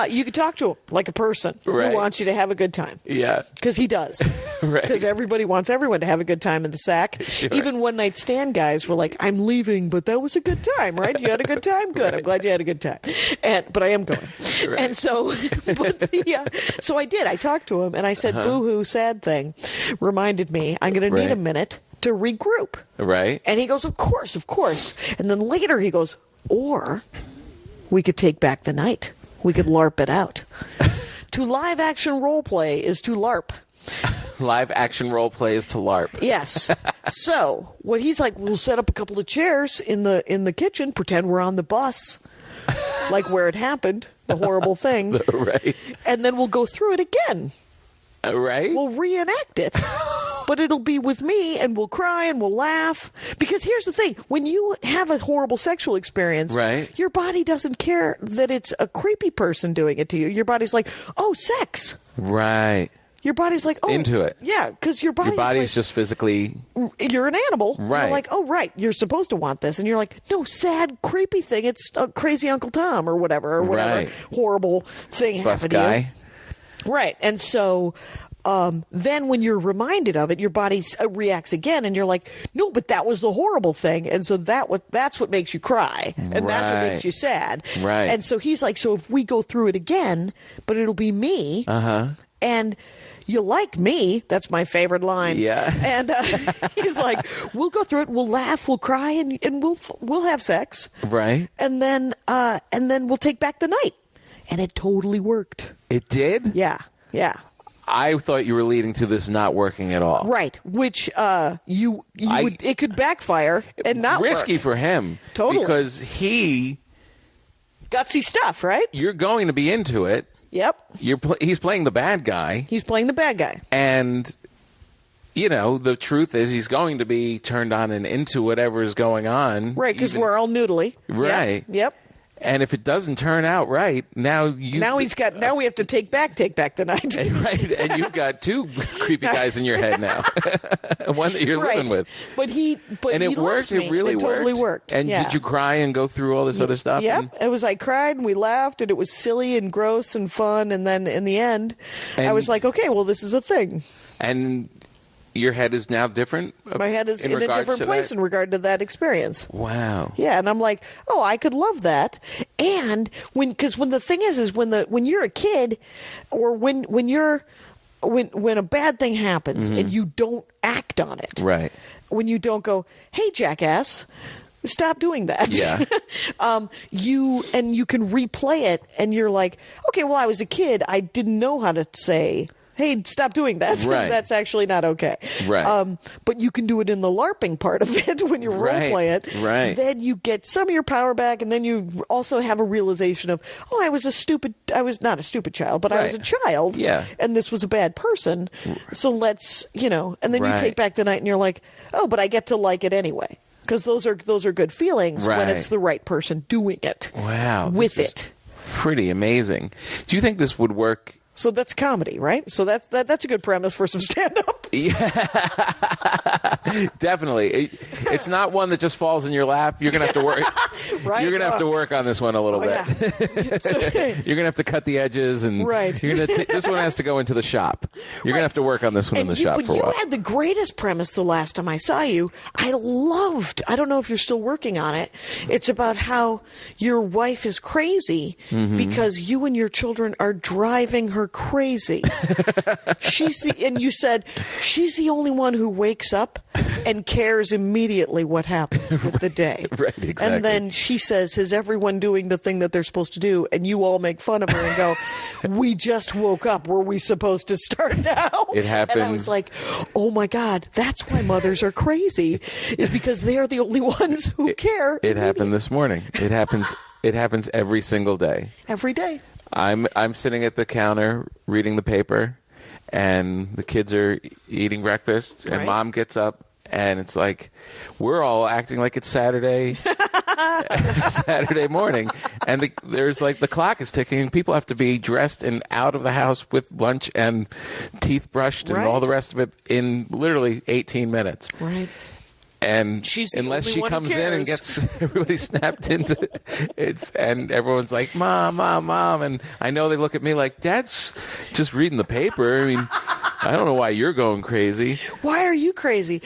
S3: you could talk to him like a person who wants you to have a good time.
S4: Yeah.
S3: Because he does.
S4: Right.
S3: Because everybody wants everyone to have a good time in the sack.
S4: Sure.
S3: Even one night stand guys were like, "I'm leaving, but that was a good time, right? You had a good time? Good. I'm glad you had a good time." But I am going.
S4: Right.
S3: And so, so I did. I talked to him and I said, "Boo-hoo, sad thing. Reminded me, I'm going to need a minute to regroup."
S4: Right.
S3: And he goes, of course. And then later he goes, "Or we could take back the night. We could LARP it out." To live action role play is to LARP.
S4: Live action role plays to LARP.
S3: Yes. So what he's like, we'll set up a couple of chairs in the kitchen, pretend we're on the bus, like where it happened, the horrible thing.
S4: Right.
S3: And then we'll go through it again.
S4: Right.
S3: We'll reenact it. But it'll be with me, and we'll cry and we'll laugh. Because here's the thing. When you have a horrible sexual experience,
S4: Right.
S3: your body doesn't care that it's a creepy person doing it to you. Your body's like, oh, sex.
S4: Right.
S3: Your body's like, oh.
S4: Into it.
S3: Yeah, because your body's like,
S4: just physically...
S3: you're an animal.
S4: Right.
S3: You're like, oh, right, you're supposed to want this. And you're like, no, sad, creepy thing. It's crazy Uncle Tom or whatever
S4: Right.
S3: horrible thing
S4: Bus
S3: happened
S4: guy.
S3: to you. Right. And so then when you're reminded of it, your body reacts again, and you're like, no, but that was the horrible thing. And so that's what makes you cry, and that's what
S4: Right.
S3: makes you sad.
S4: Right.
S3: And so he's like, so if we go through it again, but it'll be me, and you like me. That's my favorite line.
S4: Yeah.
S3: And he's like, we'll go through it. We'll laugh. We'll cry, and we'll have sex.
S4: Right.
S3: And then we'll take back the night. And it totally worked.
S4: It did?
S3: Yeah. Yeah.
S4: I thought you were leading to this not working at all.
S3: Right, which it could backfire and not
S4: risky
S3: work.
S4: for him.
S3: Totally.
S4: Because
S3: Gutsy stuff, right?
S4: you're going to be into it.
S3: Yep.
S4: He's playing the bad guy.
S3: He's playing the bad guy.
S4: And, the truth is he's going to be turned on and into whatever is going on.
S3: Right, because we're all noodly.
S4: Right.
S3: Yep.
S4: And if it doesn't turn out right, now we
S3: have to take back the night.
S4: Right, and you've got two creepy guys in your head now. One that you're living with.
S3: But
S4: it
S3: he
S4: worked.
S3: Loves me.
S4: It really
S3: totally worked.
S4: And did you cry and go through all this other stuff?
S3: Yep. It was. I cried and we laughed and it was silly and gross and fun. And then in the end, I was like, okay, well, this is a thing.
S4: And your head is now different?
S3: My head is in a different place in regard to that experience.
S4: Wow.
S3: Yeah, and I'm like, oh, I could love that. And because when the thing is when you're a kid, or when a bad thing happens and you don't act on it,
S4: right?
S3: When you don't go, hey, jackass, stop doing that.
S4: Yeah.
S3: you can replay it, and you're like, okay, well, I was a kid, I didn't know how to say, hey, stop doing that.
S4: Right.
S3: That's actually not okay.
S4: Right.
S3: But you can do it in the LARPing part of it when you role-play it.
S4: Right.
S3: Then you get some of your power back, and then you also have a realization of, I was not a stupid child, but I was a child.
S4: Yeah.
S3: And this was a bad person. So let's, and then you take back the night, and you're like, oh, but I get to like it anyway. Because those are good feelings when it's the right person doing it.
S4: Wow.
S3: With it.
S4: Pretty amazing. Do you think this would work?
S3: So that's comedy, right? So that's a good premise for some stand-up.
S4: Yeah, definitely. It's not one that just falls in your lap. You're gonna have to work.
S3: Right?
S4: You're gonna have to work on this one a little bit.
S3: Yeah.
S4: You're gonna have to cut the edges, and this one has to go into the shop. You're gonna have to work on this one in the shop for a while.
S3: You had the greatest premise the last time I saw you. I loved. I don't know if you're still working on it. It's about how your wife is crazy because you and your children are driving her crazy. And you said she's the only one who wakes up and cares immediately what happens with the day.
S4: Right, exactly.
S3: And then she says, is everyone doing the thing that they're supposed to do? And you all make fun of her and go, we just woke up. Were we supposed to start now?
S4: It happens.
S3: And I was like, oh my God, that's why mothers are crazy, is because they're the only ones who care.
S4: It happened this morning. It happens every single day.
S3: Every day.
S4: I'm sitting at the counter reading the paper, and the kids are eating breakfast, and Mom gets up, and it's like we're all acting like it's Saturday morning, and there's like the clock is ticking, and people have to be dressed and out of the house with lunch and teeth brushed and all the rest of it in literally 18 minutes.
S3: Right.
S4: And
S3: she's
S4: unless she comes in and gets everybody snapped into it, and everyone's like, Mom, and I know they look at me like, Dad's just reading the paper. I mean, I don't know why you're going crazy.
S3: Why are you crazy?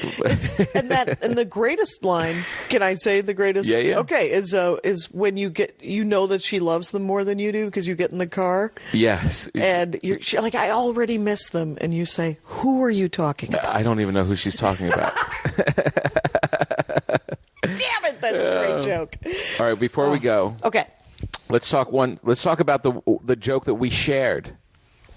S3: And the greatest line, can I say the greatest?
S4: Yeah.
S3: Okay, is when you know that she loves them more than you do because you get in the car.
S4: Yes.
S3: And you're like, I already miss them, and you say, who are you talking about?
S4: I don't even know who she's talking about.
S3: Damn it, that's a great joke.
S4: All right, before we go,
S3: okay,
S4: let's talk about the joke that we shared.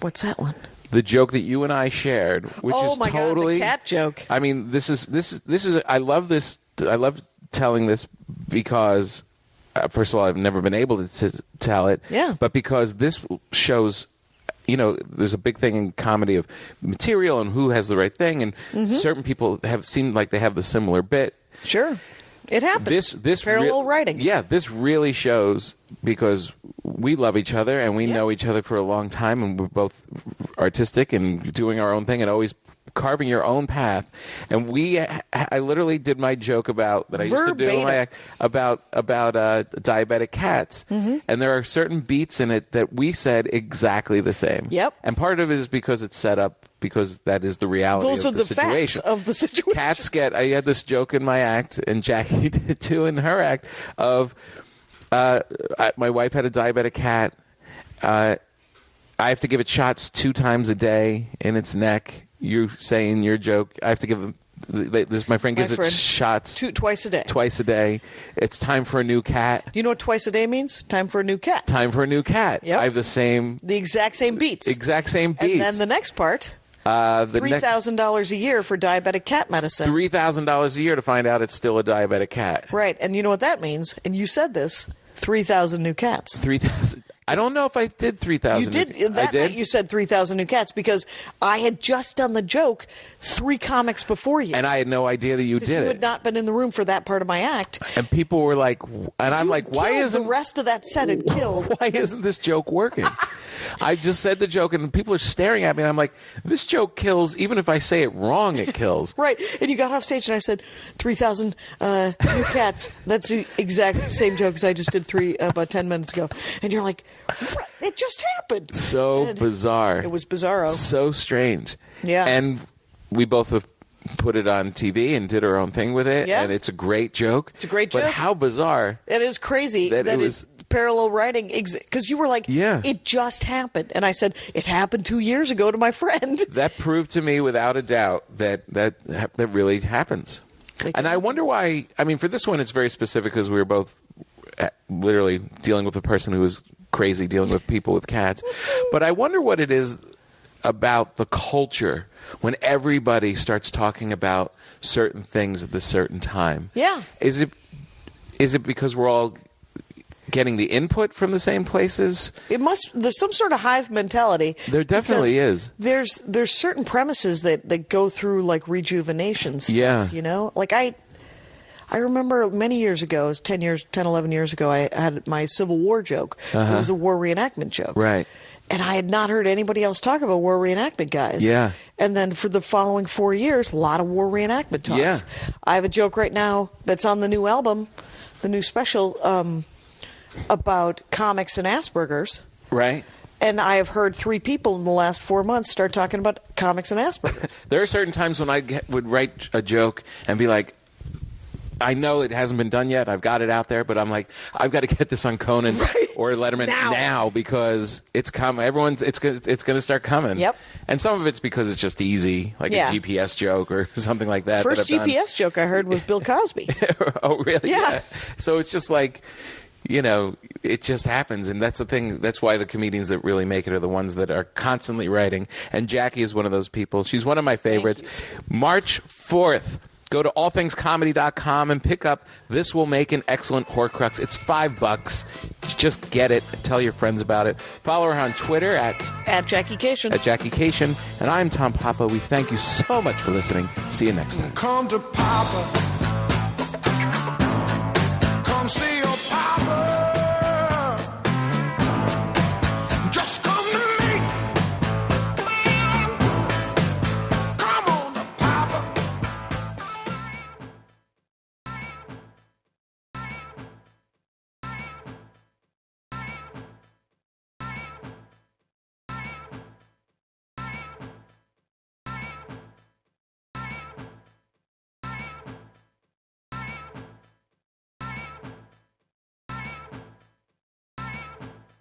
S3: What's that one?
S4: The joke that you and I shared, which is totally
S3: God, the cat joke.
S4: I mean, this is I love this. I love telling this because first of all, I've never been able to tell it.
S3: Yeah.
S4: But because this shows, there's a big thing in comedy of material and who has the right thing, and certain people have seemed like they have the similar bit.
S3: Sure. It happens.
S4: This
S3: parallel writing.
S4: Yeah, this really shows because we love each other and we know each other for a long time, and we're both artistic and doing our own thing and always carving your own path. And I literally did my joke that I used to do in my act about diabetic cats, and there are certain beats in it that we said exactly the same.
S3: Yep.
S4: And part of it is because it's set up. Because that is the reality
S3: Those
S4: of
S3: are
S4: the
S3: the
S4: situation.
S3: Facts of the situation.
S4: Cats I had this joke in my act, and Jackie did too in her act, of my wife had a diabetic cat. I have to give it shots 2 times a day in its neck. You say in your joke, I have to give them My friend gives
S3: friend.
S4: it shots
S3: Twice a day.
S4: Twice a day. It's time for a new cat.
S3: Do you know what twice a day means? Time for a new cat.
S4: Time for a new cat.
S3: Yep.
S4: I have
S3: The exact same beats. And then the next part, $3,000 a year for diabetic cat medicine.
S4: $3,000 a year to find out it's still a diabetic cat.
S3: Right, and you know what that means? And you said this: 3,000 new cats.
S4: 3,000. I don't know if I did 3,000.
S3: You did.
S4: I did.
S3: Night you said 3,000 new cats because I had just done the joke 3 comics before you.
S4: And I had no idea that you did
S3: you
S4: it.
S3: had not been in the room for that part of my act.
S4: And people were like, and I'm like, why isn't
S3: the rest of that set had killed?
S4: Why isn't this joke working? I just said the joke, and people are staring at me, and I'm like, this joke kills. Even if I say it wrong, it kills.
S3: Right. And you got off stage, and I said 3,000 new cats. That's the exact same joke as I just did about 10 minutes ago. And you're like, what? It just happened.
S4: So bizarre.
S3: It was bizarro.
S4: So strange.
S3: Yeah.
S4: And we both have put it on TV and did our own thing with it.
S3: Yeah.
S4: And it's a great joke.
S3: It's a great joke.
S4: But how bizarre.
S3: It is crazy that
S4: it was
S3: parallel writing, because you were like,
S4: yeah,
S3: it just happened. And I said, it happened 2 years ago to my friend.
S4: That proved to me without a doubt that really happens. And I wonder why. I mean, for this one, it's very specific because we were both literally dealing with a person who was crazy dealing with people with cats. But I wonder what it is about the culture when everybody starts talking about certain things at a certain time.
S3: Yeah.
S4: Is it because we're all getting the input from the same places?
S3: There's some sort of hive mentality.
S4: There definitely is.
S3: There's certain premises that go through like rejuvenation stuff,
S4: yeah.
S3: You know? Like I remember many years ago, it was 10, 11 years ago, I had my Civil War joke. It was a war reenactment joke.
S4: Right.
S3: And I had not heard anybody else talk about war reenactment guys.
S4: Yeah.
S3: And then for the following 4 years, a lot of war reenactment talks.
S4: Yeah.
S3: I have a joke right now that's on the new album, the new special, about comics and Asperger's.
S4: Right.
S3: And I have heard 3 people in the last 4 months start talking about comics and Asperger's.
S4: There are certain times when I would write a joke and be like, I know it hasn't been done yet. I've got it out there, but I'm like, I've got to get this on Conan or Letterman now because it's coming. It's going to start coming.
S3: Yep.
S4: And some of it's because it's just easy, like a GPS joke or something like that.
S3: First GPS joke I heard was Bill Cosby.
S4: Oh, really?
S3: Yeah.
S4: So it's just like, you know, it just happens. And that's the thing. That's why the comedians that really make it are the ones that are constantly writing. And Jackie is one of those people. She's one of my favorites. March 4th. Go to allthingscomedy.com and pick up This Will Make an Excellent Horcrux. It's $5. Just get it. Tell your friends about it. Follow her on Twitter at
S3: Jackie Kashian.
S4: Jackie Kashian. And I'm Tom Papa. We thank you so much for listening. See you next time.
S1: Come to Papa.